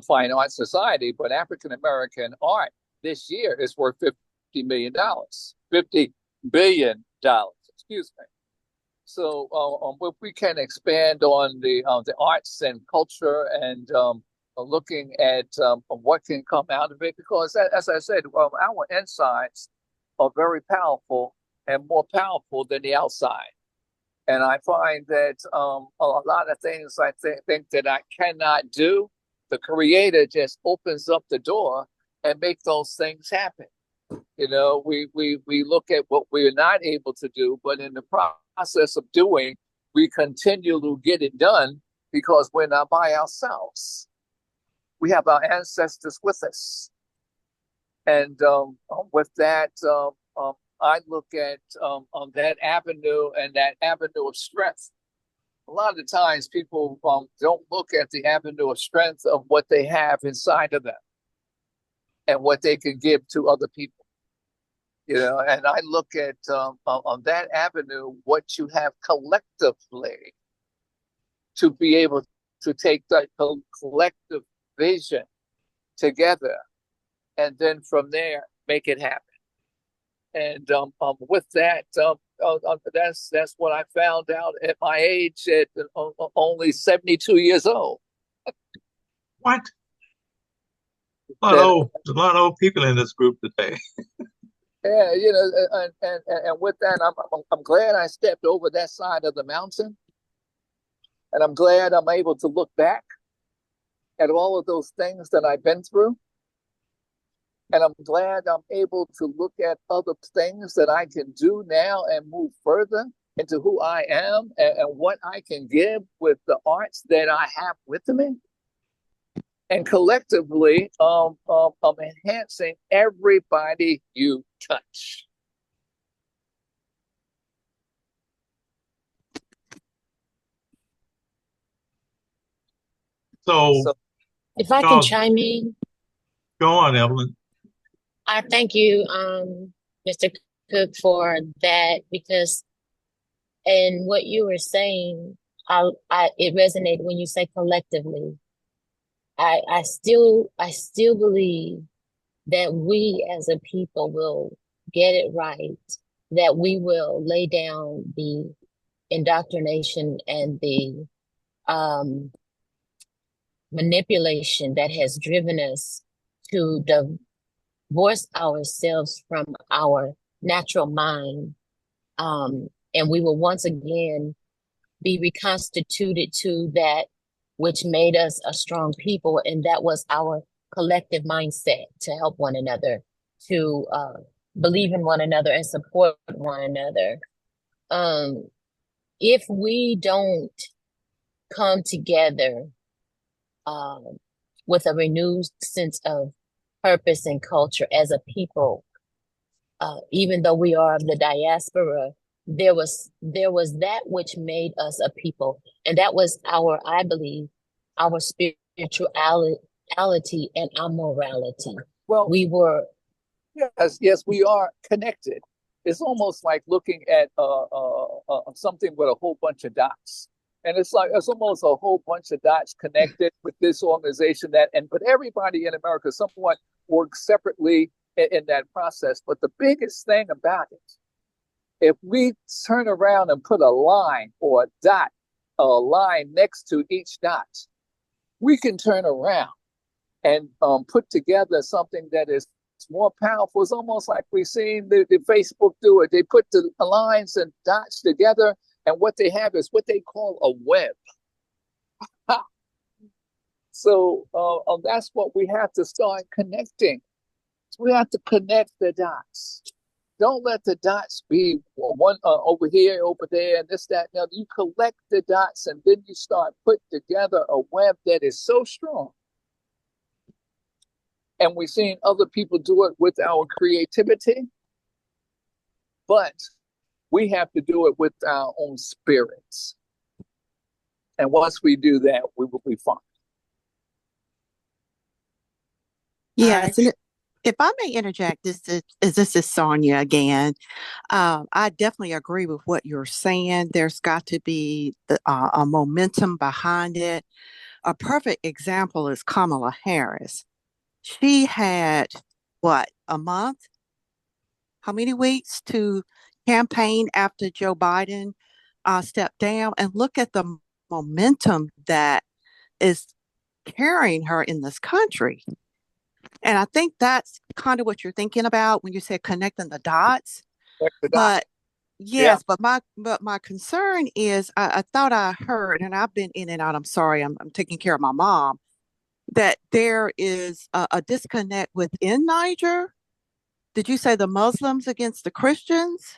Fine Arts Society, but African American art this year is worth $50 million, $50 billion, excuse me. So if we can expand on the arts and culture and looking at what can come out of it, because as I said, our insides are very powerful and more powerful than the outside. And I find that a lot of things I think that I cannot do, the Creator just opens up the door and make those things happen. You know, we look at what we're not able to do, but in the process of doing, we continue to get it done because we're not by ourselves. We have our ancestors with us. And with that, I look at that avenue and that avenue of strength. A lot of the times people don't look at the avenue of strength of what they have inside of them and what they can give to other people. You know, and I look at on that avenue what you have collectively to be able to take that collective vision together, and then from there make it happen. And with that, that's what I found out at my age, at only 72 years old. What? A lot of old people in this group today. Yeah, you know, and with that, I'm glad I stepped over that side of the mountain, and I'm glad I'm able to look back at all of those things that I've been through, and I'm glad I'm able to look at other things that I can do now and move further into who I am and what I can give with the arts that I have with me. And collectively, enhancing everybody you touch. So if I can chime in, go on, Evelyn. I thank you, Mr. Cook, for that, because and what you were saying, it resonated when you say collectively. I still believe that we as a people will get it right, that we will lay down the indoctrination and the manipulation that has driven us to divorce ourselves from our natural mind. And we will once again be reconstituted to that which made us a strong people. And that was our collective mindset to help one another, to believe in one another and support one another. If we don't come together with a renewed sense of purpose and culture as a people, even though we are of the diaspora, there was that which made us a people, and that was I believe, our spirituality and our morality. Well, We were yes, we are connected. It's almost like looking at something with a whole bunch of dots. And it's like it's almost a whole bunch of dots connected with this organization but everybody in America somewhat works separately in that process. But the biggest thing about it, if we turn around and put a line or a line next to each dot, we can turn around and put together something that is more powerful. It's almost like we've seen the Facebook do it. They put the lines and dots together, and what they have is what they call a web. So that's what we have to start connecting. We have to connect the dots. Don't let the dots be one over here, over there, and this, that, and the other. You collect the dots, and then you start putting together a web that is so strong. And we've seen other people do it with our creativity, but we have to do it with our own spirits. And once we do that, we will be fine. Yes, and if I may interject, this is Sonia again. I definitely agree with what you're saying. There's got to be a momentum behind it. A perfect example is Kamala Harris. She had, what, a month? How many weeks to campaign after Joe Biden stepped down? And look at the momentum that is carrying her in this country. And I think that's kind of what you're thinking about when you say connecting the dots. But yes, but my concern is I thought I heard, and I've been in and out. I'm sorry, I'm taking care of my mom. That there is a disconnect within Niger. Did you say the Muslims against the Christians?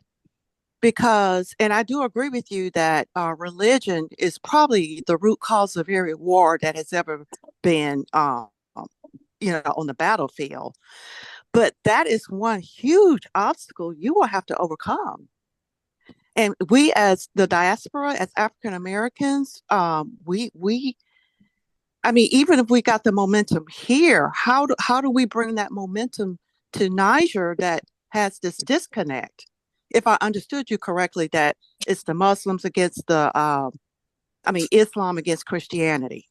Because, and I do agree with you that religion is probably the root cause of every war that has ever been, on the battlefield. But that is one huge obstacle you will have to overcome. And we, as the diaspora, as African Americans, I mean, even if we got the momentum here, how do we bring that momentum to Niger that has this disconnect? If I understood you correctly, that it's the Muslims against Islam against Christianity.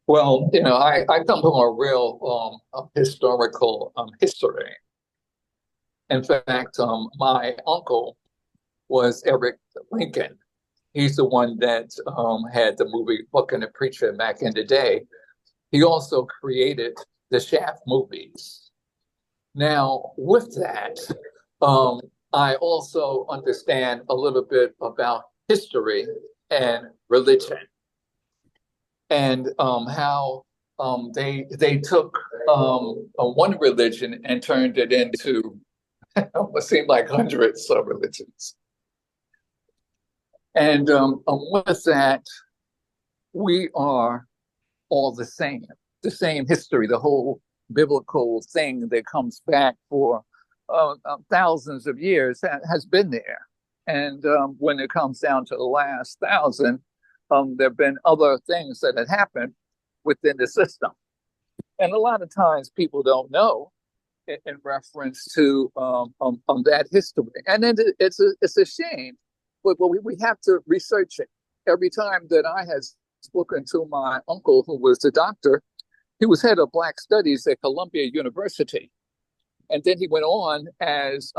Well, I come from a real historical history. In fact, my uncle was Eric Lincoln. He's the one that had the movie Book and the Preacher back in the day. He also created the Shaft movies. Now, with that, I also understand a little bit about history and religion, and how they took one religion and turned it into what seemed like hundreds of religions. And with that, we are all the same history, the whole biblical thing that comes back for thousands of years has been there. And when it comes down to the last 1,000, there have been other things that have happened within the system. And a lot of times people don't know in reference to that history. And then it's a shame, but we have to research it. Every time that I had spoken to my uncle, who was a doctor, he was head of Black Studies at Columbia University. And then he went on as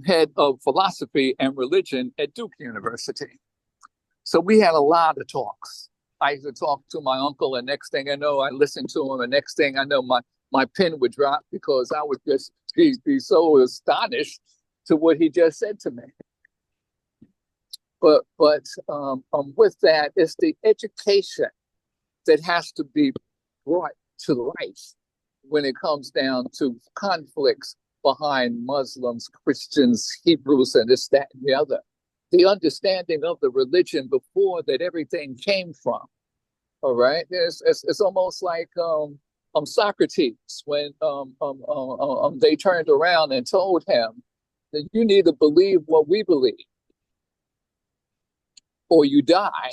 head of philosophy and religion at Duke University. So we had a lot of talks. I used to talk to my uncle, and next thing I know, I listened to him, and next thing I know, my pen would drop because I would just be so astonished to what he just said to me. But with that, it's the education that has to be brought to life when it comes down to conflicts behind Muslims, Christians, Hebrews, and this, that, and the other. The understanding of the religion before that everything came from. All right, it's almost like Socrates when they turned around and told him that you need to believe what we believe, or you die.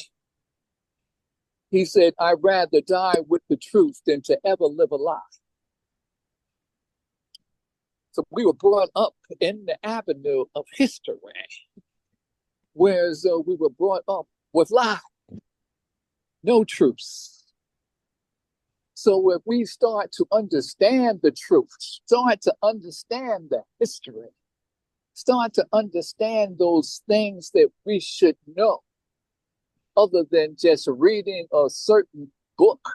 He said, "I'd rather die with the truth than to ever live a lie." So we were brought up in the avenue of history, whereas we were brought up with lies, no truths. So if we start to understand the truth, start to understand the history, start to understand those things that we should know, other than just reading a certain book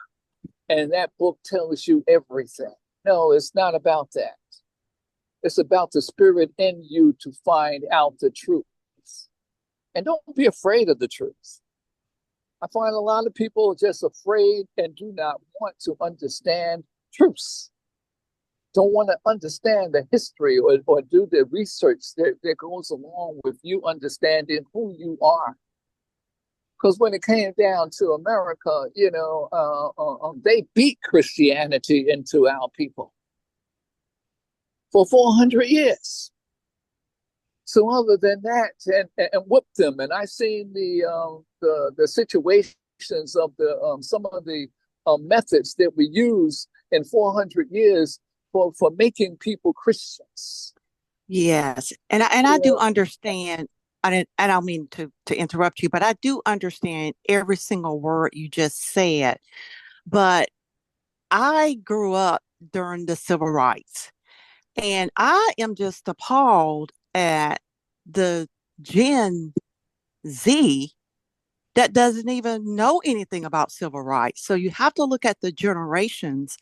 and that book tells you everything. No, it's not about that. It's about the spirit in you to find out the truth. And don't be afraid of the truth. I find a lot of people are just afraid and do not want to understand truths. Don't want to understand the history or do the research that goes along with you understanding who you are. Because when it came down to America, they beat Christianity into our people for 400 years. So other than that, and whipped them, and I've seen the situations of some of the methods that we use in 400 years for making people Christians. Yes, and I do understand. I don't mean to interrupt you, but I do understand every single word you just said. But I grew up during the civil rights, and I am just appalled at the Gen Z that doesn't even know anything about civil rights. So you have to look at the generations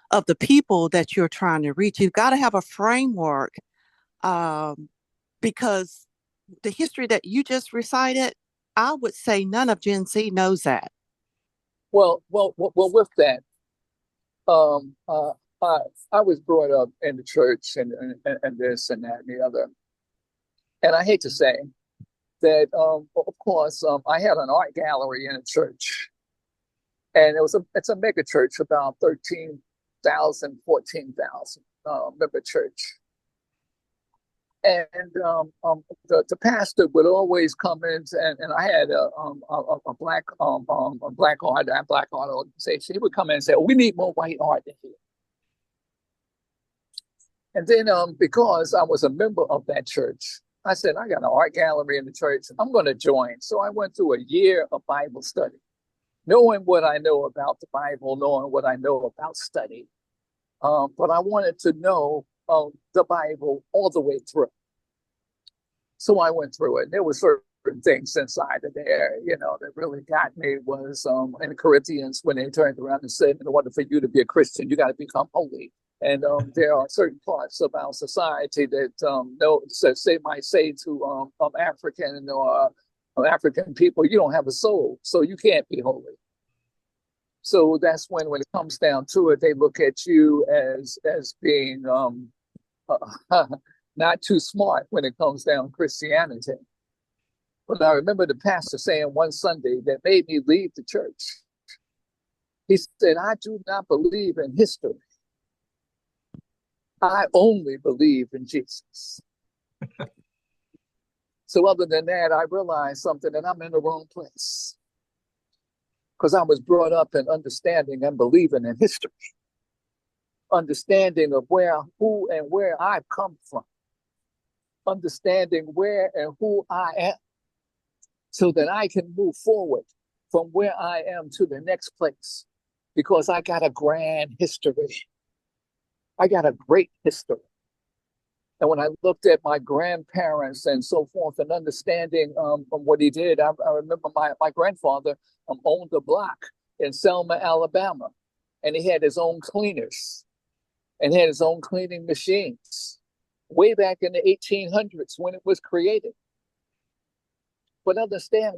of the people that you're trying to reach. You've got to have a framework, because the history that you just recited, I would say none of Gen Z knows that. Well, with that, um, uh, I, I was brought up in the church and this and that and the other. And I hate to say that, of course, I had an art gallery in a church. And it's a mega church, about 13,000, 14,000 member church. And the pastor would always come in, and I had a black art organization. He would come in and say, "Oh, we need more white art in here." And then because I was a member of that church, I said, "I got an art gallery in the church. I'm going to join." So I went through a year of Bible study, knowing what I know about the Bible, knowing what I know about study. But I wanted to know the Bible all the way through. So I went through it. There were certain things inside of there, that really got me was in Corinthians when they turned around and said, in order for you to be a Christian, you got to become holy. And there are certain parts of our society that might say to African or African people, you don't have a soul, so you can't be holy. So that's when it comes down to it, they look at you as being not too smart when it comes down to Christianity. But I remember the pastor saying one Sunday that made me leave the church. He said, "I do not believe in history. I only believe in Jesus." So other than that, I realized something, that I'm in the wrong place. Because I was brought up in understanding and believing in history, understanding of who and where I've come from, understanding where and who I am, so that I can move forward from where I am to the next place, because I got a grand history. I got a great history. And when I looked at my grandparents and so forth and understanding what he did, I remember my grandfather owned a block in Selma, Alabama, and he had his own cleaners and had his own cleaning machines way back in the 1800s when it was created. But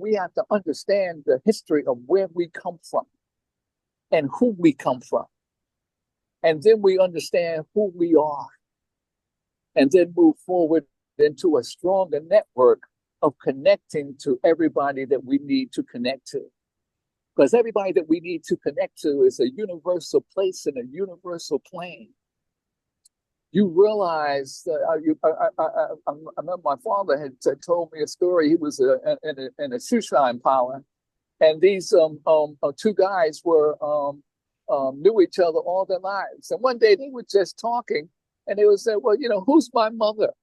we have to understand the history of where we come from and who we come from. And then we understand who we are, and then move forward into a stronger network of connecting to everybody that we need to connect to. Because everybody that we need to connect to is a universal place and a universal plane. You realize that I remember my father had told me a story. He was in a shoe shine parlor, and these two guys were knew each other all their lives. And one day they were just talking, and they would say, "Well, you know, who's my mother?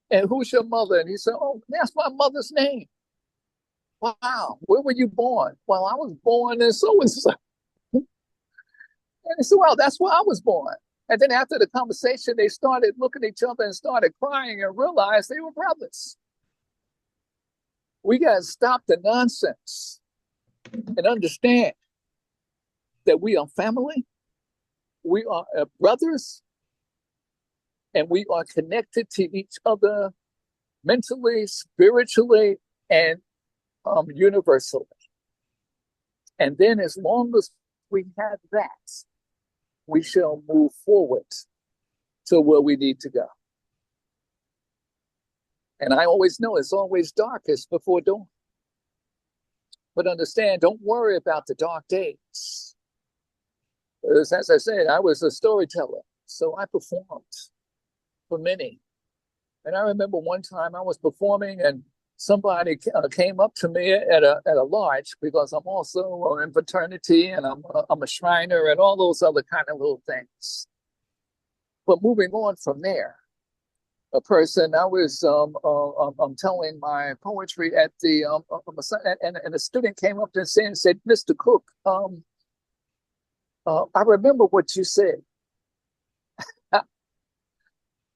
And who's your mother?" And he said, "Oh, that's my mother's name." "Wow, where were you born?" "Well, I was born in so and so." And he said, "Well, that's where I was born." And then after the conversation, they started looking at each other and started crying and realized they were brothers. We got to stop the nonsense and understand that we are family, we are brothers, and we are connected to each other mentally, spiritually, and universally. And then as long as we have that, we shall move forward to where we need to go. And I always know it's always darkest before dawn. But understand, don't worry about the dark days. As I said, I was a storyteller, so I performed for many. And I remember one time I was performing and somebody came up to me at a lodge, because I'm also in fraternity and I'm a Shriner and all those other kind of little things. But moving on from there, a person I was I'm telling my poetry at the and a student came up to and said, "Mr. Cook, I remember what you said."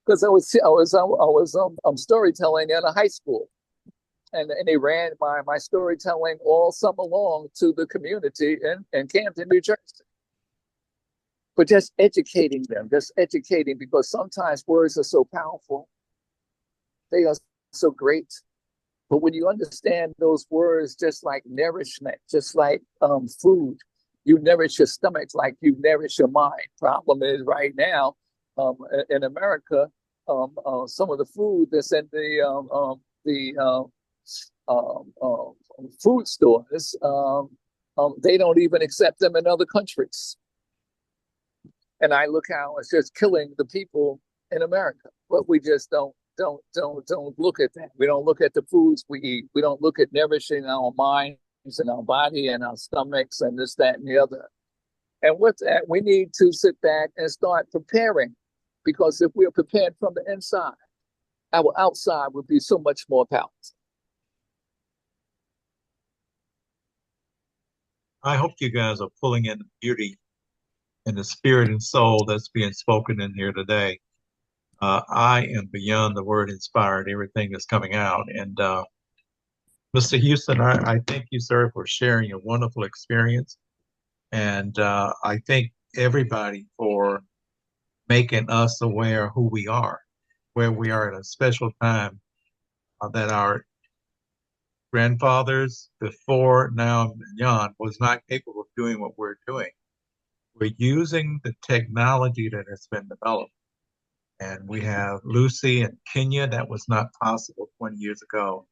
Because I was storytelling at a high school. And they ran my storytelling all summer long to the community in Camden, New Jersey. But just educating them, because sometimes words are so powerful. They are so great. But when you understand those words, just like nourishment, just like food, you nourish your stomach like you nourish your mind. Problem is right now in America, some of the food that's in the food stores, they don't even accept them in other countries. And I look how it's just killing the people in America. But we just don't look at that. We don't look at the foods we eat. We don't look at nourishing our minds and our body and our stomachs and this, that, and the other. And with that, we need to sit back and start preparing, because if we are prepared from the inside, our outside would be so much more powerful. I hope you guys are pulling in the beauty and the spirit and soul that's being spoken in here today. I am beyond the word inspired, everything that's coming out. And Mr. Houston, I thank you, sir, for sharing your wonderful experience. And I thank everybody for making us aware of who we are, where we are at a special time that our grandfathers before, now, and beyond was not capable of doing what we're doing. We're using the technology that has been developed. And we have Lucy in Kenya. That was not possible 20 years ago.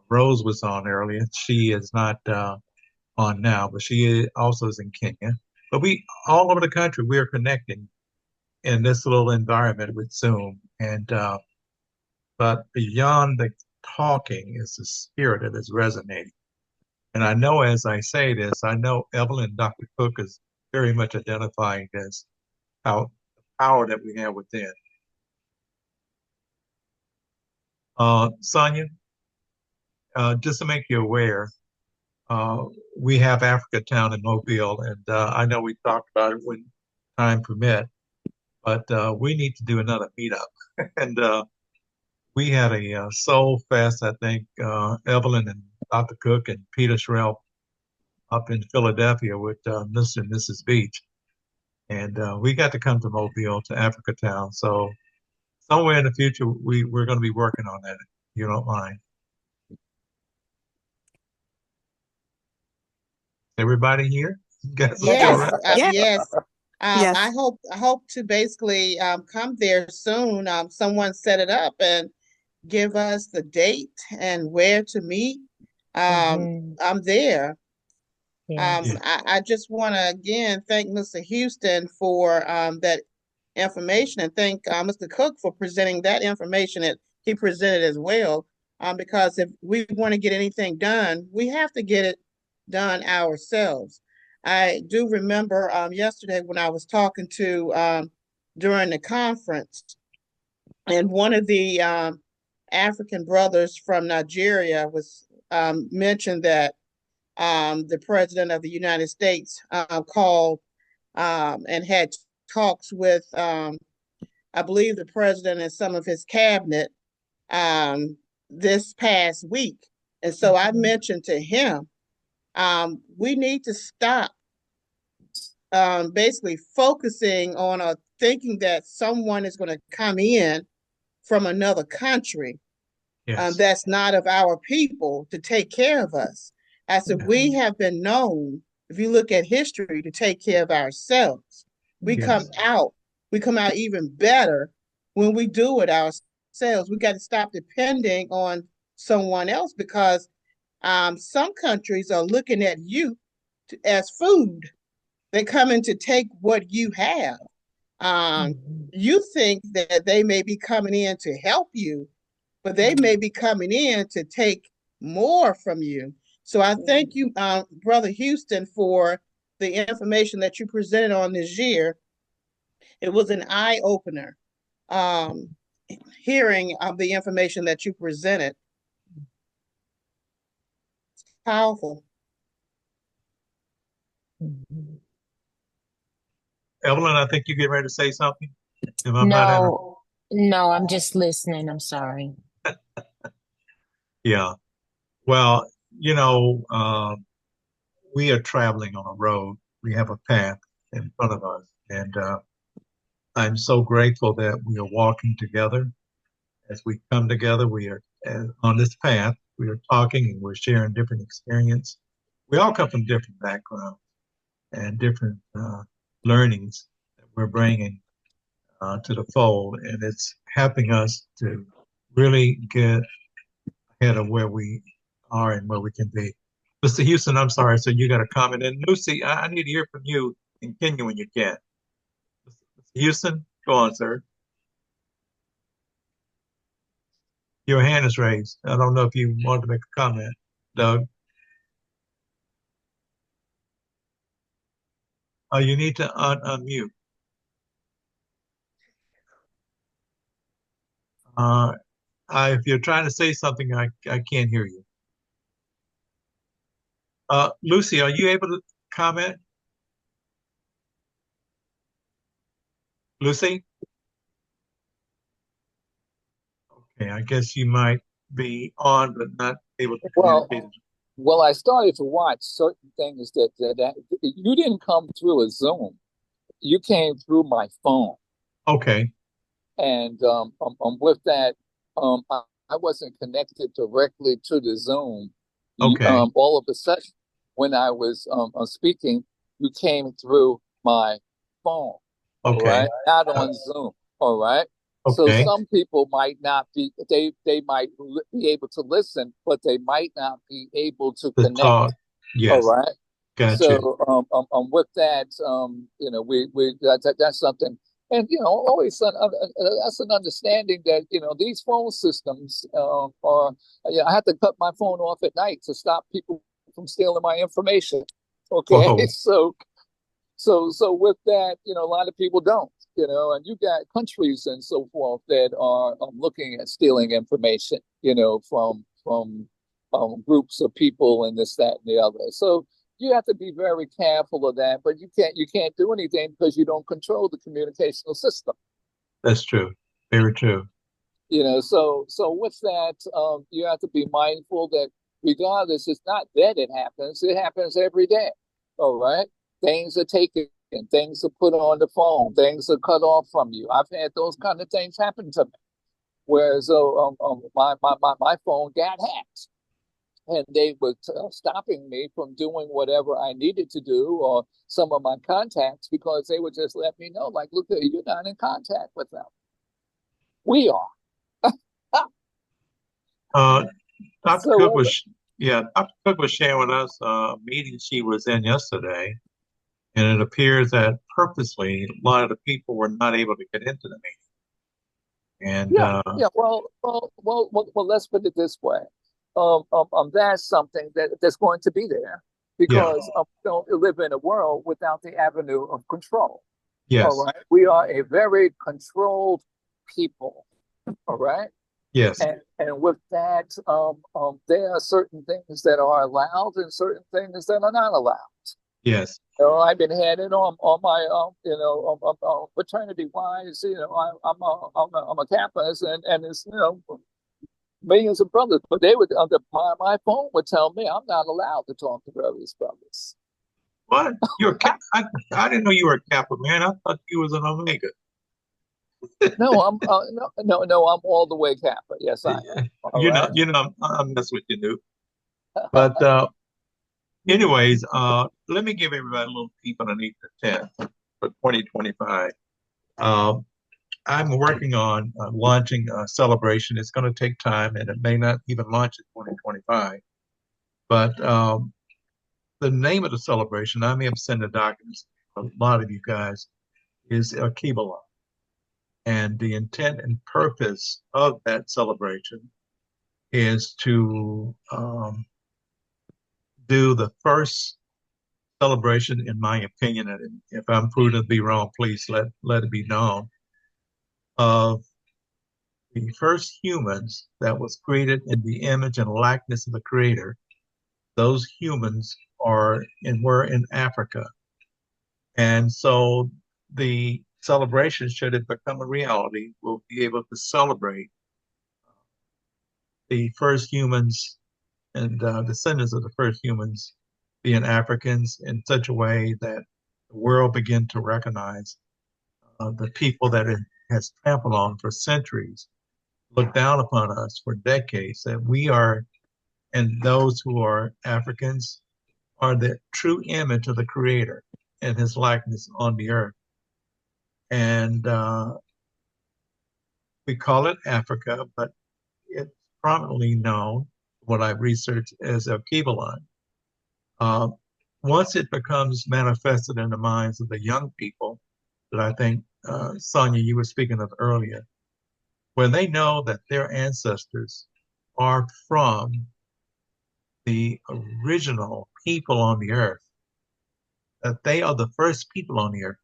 Rose was on earlier. She is not on now, but she also is in Kenya. But we, all over the country, we are connecting in this little environment with Zoom. And but beyond the talking is the spirit that is resonating. And I know as I say this, I know Evelyn, Dr. Cook is very much identifying this, how the power that we have within. Sonia, just to make you aware, we have Africa Town in Mobile, and I know we talked about it when time permit, but we need to do another meetup. And we had a Soul Fest, I think, Evelyn and Dr. Cook and Peter Shrell up in Philadelphia with Mr. and Mrs. Beach. And we got to come to Mobile, to Africa Town. So somewhere in the future, we're going to be working on that, if you don't mind. Everybody here? You guys okay? Yes, All right? Yeah. yes. I Yes. hope to basically come there soon. Someone set it up and give us the date and where to meet. Hmm. I'm there. Yes. Yeah. I just want to again thank Mr. Houston for that information and thank Mr. Cook for presenting that information that he presented as well. Because if we want to get anything done, we have to get it done ourselves. I do remember yesterday when I was talking to during the conference, and one of the African brothers from Nigeria was mentioned that the president of the United States called and had talks with, I believe, the president and some of his cabinet this past week. And so I Hmm. mentioned to him, we need to stop basically focusing on thinking that someone is going to come in from another country Yes. that's not of our people to take care of us. I said, we have been known, if you look at history, to take care of ourselves. We come Yes. out, we come out even better when we do it ourselves. We got to stop depending on someone else because some countries are looking at you as food. They're coming to take what you have. Um, Hmm. you think that they may be coming in to help you, but they may be coming in to take more from you. So I thank you, Brother Houston, for the information that you presented on this year. It was an eye opener um, hearing the information that you presented. Powerful. Hmm. Evelyn, I think you get ready to say something. If I'm not in. No, no, I'm just listening. I'm sorry. Yeah. Well, you know, we are traveling on a road. We have a path in front of us, and I'm so grateful that we are walking together. As we come together, we are on this path. We are talking and we're sharing different experience. We all come from different backgrounds and different learnings that we're bringing to the fold, and it's helping us to really get ahead of where we are and where we can be. Mr. Houston, I'm sorry, so you got a comment. And Lucy, I need to hear from you and Kenya when you can. Mr. Houston, go on, sir. Your hand is raised. I don't know if you want to make a comment, Doug. You need to unmute. Uh, if you're trying to say something, I can't hear you. Lucy, are you able to comment? Lucy? Okay, I guess you might be on, but not able to communicate. Well, I started to watch certain things that you didn't come through a Zoom. You came through my phone, Okay, and with that, I wasn't connected directly to the Zoom. okay, All of a sudden, when I was speaking, you came through my phone. All okay, right, not uh, on Zoom. All right. So okay. some people might not be they might be able to listen, but they might not be able to The connect. talk. All Yes, right. got you. So with that, that's something, and always that's an understanding that these phone systems are. I had to cut my phone off at night to stop people from stealing my information. Okay, Whoa, so with that, a lot of people don't, and you got countries and so forth that are looking at stealing information, from groups of people and this, that, and the other. So you have to be very careful of that, but you can't do anything because you don't control the communicational system. that's true. Very true. So with that, you have to be mindful that regardless, it's not that it happens every day. All right. Things are taken, things are put on the phone, things are cut off from you. I've had those kind of things happen to me. Whereas my phone got hacked. and they were stopping me from doing whatever I needed to do or some of my contacts because they would just let me know, like, look, you're not in contact with them. We are. Dr. Cook So, was, yeah, Dr. Cook was sharing with us a meeting she was in yesterday, and it appears that purposely a lot of the people were not able to get into the meeting. And yeah, yeah. Well, let's put it this way. That's something that's going to be there yeah, because we don't live in a world without the avenue of control. All yes, right. We are a very controlled people. All right. yes, And with that, there are certain things that are allowed and certain things that are not allowed. yes, I've been headed on my fraternity wise. I'm a campus, and it's millions of brothers, but they would under my phone would tell me I'm not allowed to talk to various brothers. What? You're a Cap? I didn't know you were a Kappa, man. I thought you was an Omega. No, I'm no, I'm all the way Kappa. Yes, I am. All right. I'm messing with you, Nuke. But anyways, let me give everybody a little peep underneath the tent for 2025. Um, I'm working on launching a celebration. It's going to take time, and it may not even launch in 2025. But the name of the celebration, I may have sent the documents to a lot of you guys, is Akibalon. And the intent and purpose of that celebration is to do the first celebration, in my opinion, and if I'm proven to be wrong, please let it be known, of the first humans that was created in the image and likeness of the Creator. Those humans were in Africa. And so the celebration, should it become a reality, we'll be able to celebrate the first humans and descendants of the first humans being Africans in such a way that the world begin to recognize the people that it has trampled on for centuries, looked down upon us for decades, that we are, and those who are Africans are the true image of the Creator and His likeness on the earth. And we call it Africa, but it's prominently known, what I've researched, as El Kibalon. Uh, Once it becomes manifested in the minds of the young people, that I think, Sonia, you were speaking of earlier, when they know that their ancestors are from the original people on the earth, that they are the first people on the earth,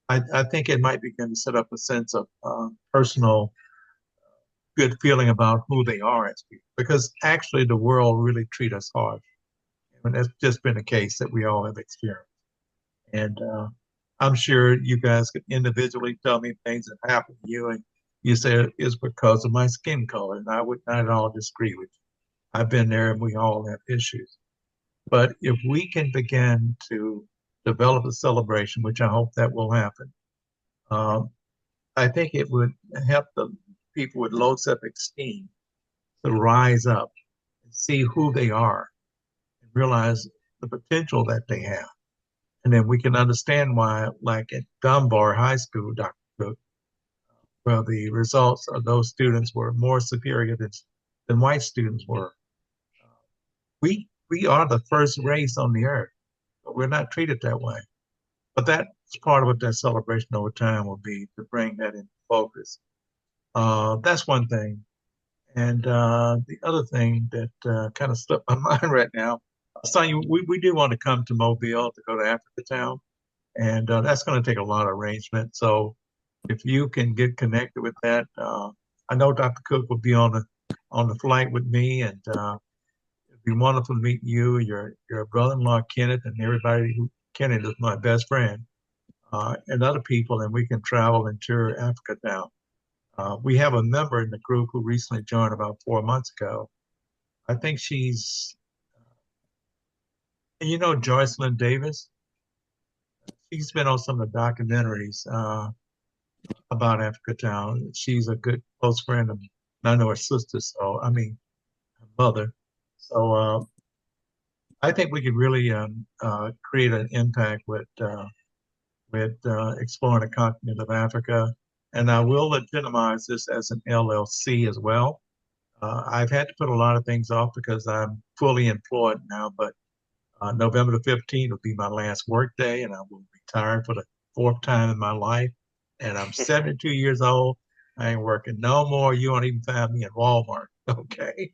I think it might begin to set up a sense of personal good feeling about who they are as people, because actually the world really treat us hard. And that's just been a case that we all have experienced. And I'm sure you guys could individually tell me things that happened to you, and you say it's because of my skin color, and I would not at all disagree with you. I've been there, and we all have issues. But if we can begin to develop a celebration, which I hope that will happen, um, I think it would help the people with low self-esteem to rise up and see who they are and realize the potential that they have. And then we can understand why, like at Dunbar High School, Dr. Cook, where the results of those students were more superior than white students were. We are the first race on the earth, but we're not treated that way. But that's part of what that celebration over time will be, to bring that into focus. That's one thing. And the other thing that kind of slipped my mind right now, Sonia, we do want to come to Mobile to go to Africa Town, and that's going to take a lot of arrangement. So if you can get connected with that, I know Dr. Cook will be on the flight with me, and it'd be wonderful to meet you, your brother-in-law Kenneth, and everybody who Kenneth is my best friend, and other people, and we can travel and tour Africa Town. We have a member in the group who recently joined about 4 months ago. I think she's, and you know, Joycelyn Davis. She's been on some of the documentaries about Africa Town. She's a good close friend of, I know her sister, so I mean, her mother. So I think we could really create an impact with exploring the continent of Africa. And I will legitimize this as an LLC as well. I've had to put a lot of things off because I'm fully employed now, but November the 15th will be my last work day, and I will retire for the fourth time in my life. And I'm 72 years old. I ain't working no more. You won't even find me at Walmart. Okay.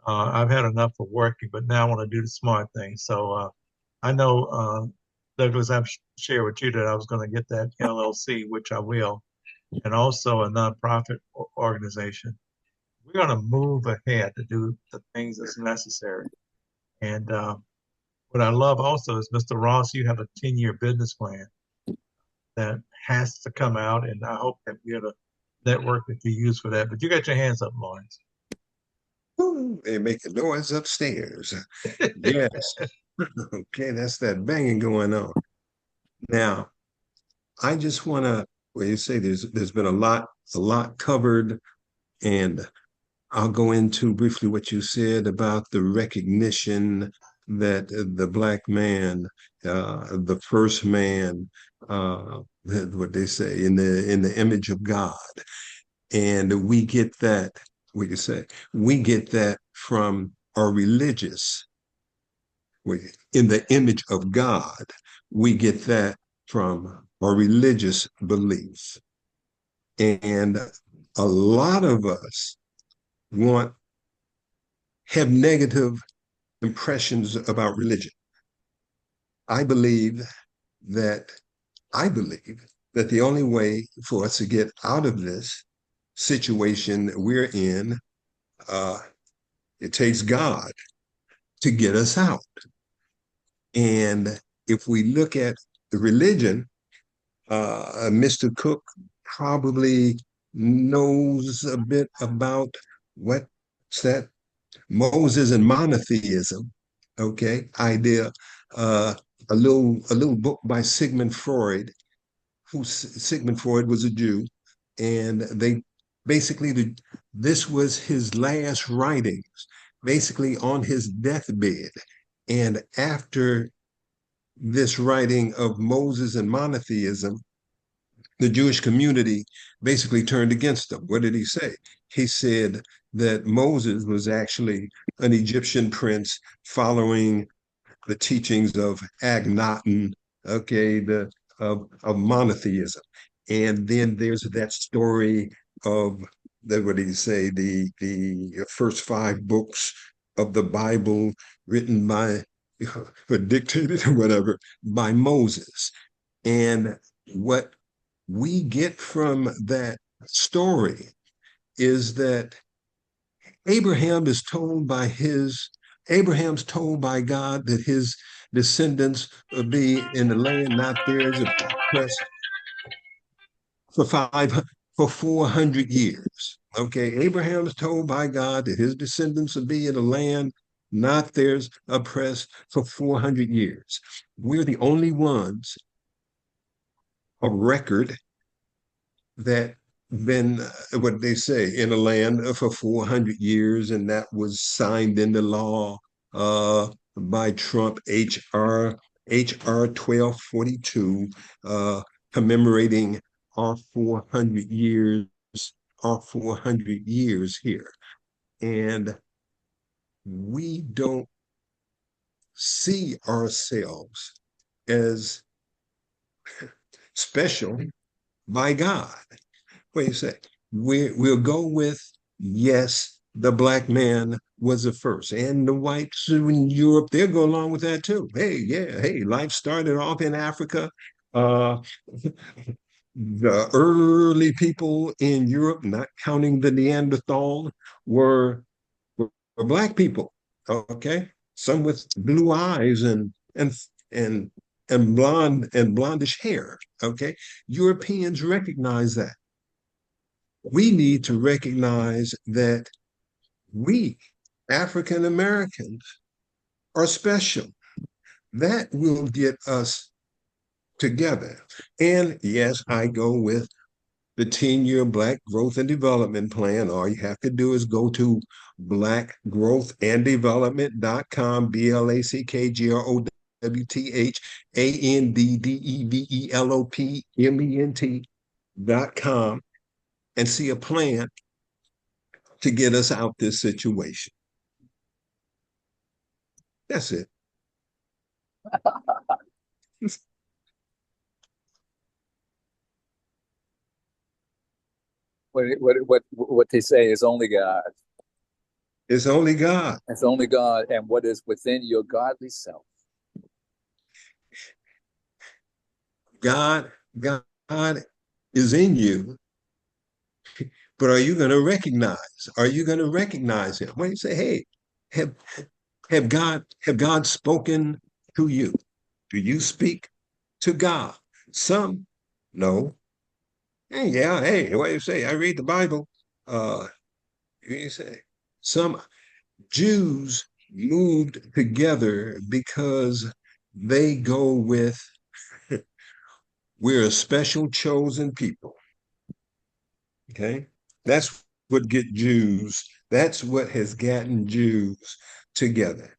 I've had enough of working, but now I want to do the smart thing. So I know, Douglas, I've shared with you that I was going to get that LLC, which I will, and also a nonprofit organization. We're going to move ahead to do the things that's necessary. And what I love also is, Mr. Ross, you have a 10-year business plan that has to come out, and I hope that we have a network that you use for that. But you got your hands up, Lawrence. Ooh, they make a noise upstairs. Yes. Okay, that's that banging going on. Now, I just want to, well, you say there's been a lot covered, and I'll go into briefly what you said about the recognition that the black man, the first man, what they say in the image of God, and we get that. What you say? We get that from our religious. In the image of God, we get that from our religious beliefs, and a lot of us want have negative impressions about religion. I believe that I believe that the only way for us to get out of this situation we're in, uh, it takes God to get us out. And if we look at the religion, Mr. Cook probably knows a bit about what's that Moses and monotheism, okay, idea. A little book by Sigmund Freud, who Sigmund Freud was a Jew, and they basically this was his last writings, basically on his deathbed. And after this writing of Moses and monotheism, the Jewish community basically turned against him. What did he say? He said that Moses was actually an Egyptian prince following the teachings of Akhenaten, okay, of monotheism. And then there's that story of that what do you say, the first five books of the Bible written by or dictated or whatever by Moses. And what we get from that story is that Abraham is told by his Abraham's told by God that his descendants will be in the land not theirs, oppressed for 400 years. Okay, Abraham is told by God that his descendants will be in a land not theirs, oppressed for 400 years. We're the only ones of record that been what they say in a land for 400 years, and that was signed into law by Trump HR 1242, commemorating our 400 years, our 400 years here. And we don't see ourselves as special by God. What do you say? We'll go with yes, the black man was the first, and the whites in Europe, they'll go along with that too. Hey, yeah, hey, life started off in Africa. Uh, the early people in Europe, not counting the Neanderthal, were black people. Okay, some with blue eyes and and blondish hair. Okay, Europeans recognize that. We need to recognize that we African Americans are special. That will get us together. And yes, I go with the 10-year Black Growth and Development Plan, all you have to do is go to blackgrowthanddevelopment.com, BlackGrowthAndDevelopment.com, and see a plan to get us out this situation. That's it. What they say is only God. It's only God. It's only God and what is within your godly self. God is in you, but are you going to recognize? Are you going to recognize him? When you say, hey, have God spoken to you? Do you speak to God? Some, no. Hey, yeah, hey, what do you say? I read the Bible. You say some Jews moved together because they go with we're a special chosen people. Okay, that's what get Jews. That's what has gotten Jews together.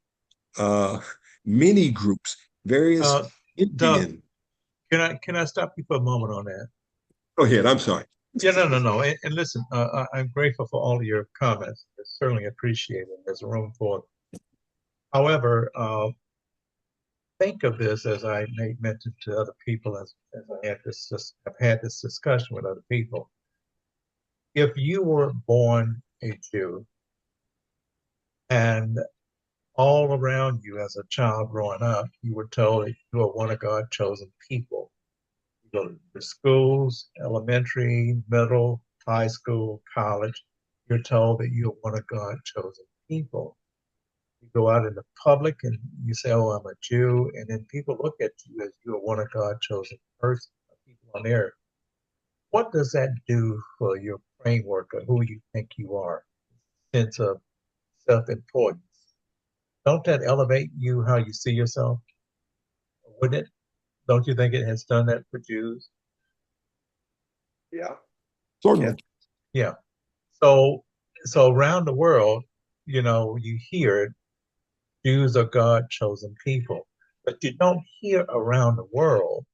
Many groups, various Doug, Indian. can I stop you for a moment on that? Go ahead. I'm sorry. Yeah, no. And listen, I'm grateful for all of your comments. It's certainly appreciated. There's room for it. However, think of this as I made mention to other people as I've had this discussion with other people. If you were born a Jew and all around you as a child growing up, you were told that you are one of God's chosen people. You go to the schools, elementary, middle, high school, college, you're told that you're one of God's chosen people. You go out in the public and you say, oh, I'm a Jew, and then people look at you as you're one of God's chosen people on earth. What does that do for your framework of who you think you are? Sense of self-importance. Don't that elevate you how you see yourself? Wouldn't it? Don't you think it has done that for Jews? Yeah. Certainly. Yeah. So around the world, you hear Jews are God chosen people, but you don't hear around the world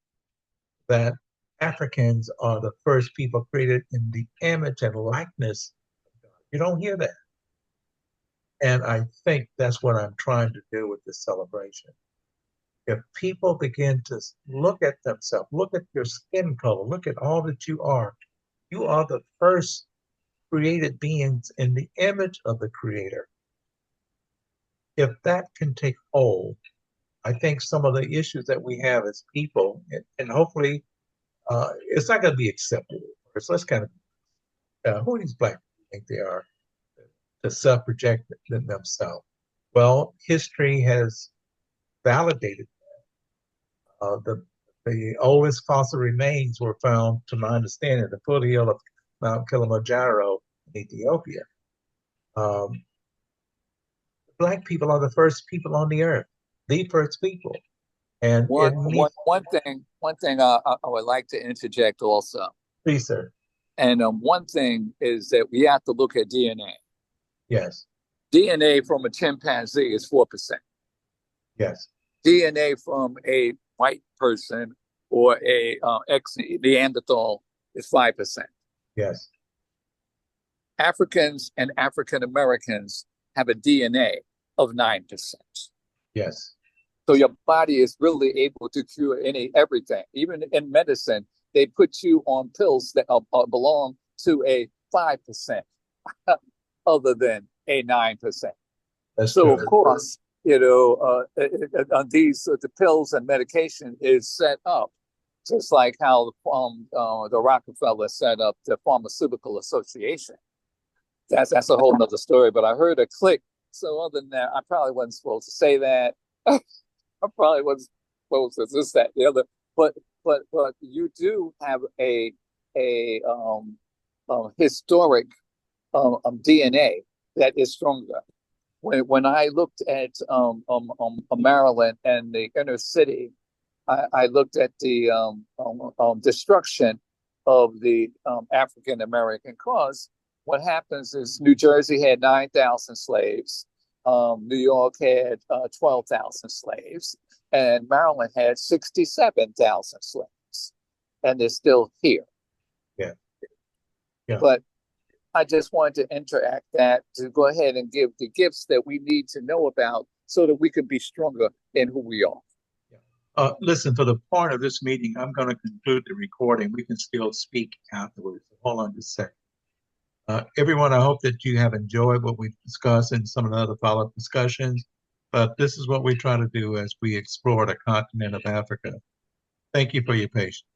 that Africans are the first people created in the image and likeness of God. You don't hear that. And I think that's what I'm trying to do with this celebration. If people begin to look at themselves, look at your skin color, look at all that you are the first created beings in the image of the Creator. If that can take hold, I think some of the issues that we have as people, and hopefully it's not going to be accepted. So let's kind of, who are these black people think they are to self-project themselves? Well, history has validated the oldest fossil remains were found, to my understanding, at the foothill of Mount Kilimanjaro in Ethiopia. Black people are the first people on the earth, the first people. And one thing I would like to interject also. Please, sir. And one thing is that we have to look at DNA. Yes. DNA from a chimpanzee is 4%. Yes. DNA from a white person or a ex-Neanderthal is 5%. Yes. Africans and African Americans have a DNA of 9%. Yes. So your body is really able to cure everything. Even in medicine, they put you on pills that belong to a 5% other than a 9%. That's so true. Of course, the pills and medication is set up just like how the Rockefeller set up the Pharmaceutical Association. That's a whole nother story. But I heard a click. So other than that, I probably wasn't supposed to say that. I probably wasn't supposed to this, that, the other. But you do have a historic DNA that is stronger. When I looked at Maryland and the inner city, I looked at the destruction of the African American cause. What happens is New Jersey had 9,000 slaves, New York had 12,000 slaves, and Maryland had 67,000 slaves, and they're still here. Yeah. Yeah. But I just wanted to interact that to go ahead and give the gifts that we need to know about so that we can be stronger in who we are. Listen, for the point of this meeting, I'm going to conclude the recording. We can still speak afterwards. Hold on just a second. Everyone, I hope that you have enjoyed what we've discussed and some of the other follow-up discussions. But this is what we try to do as we explore the continent of Africa. Thank you for your patience.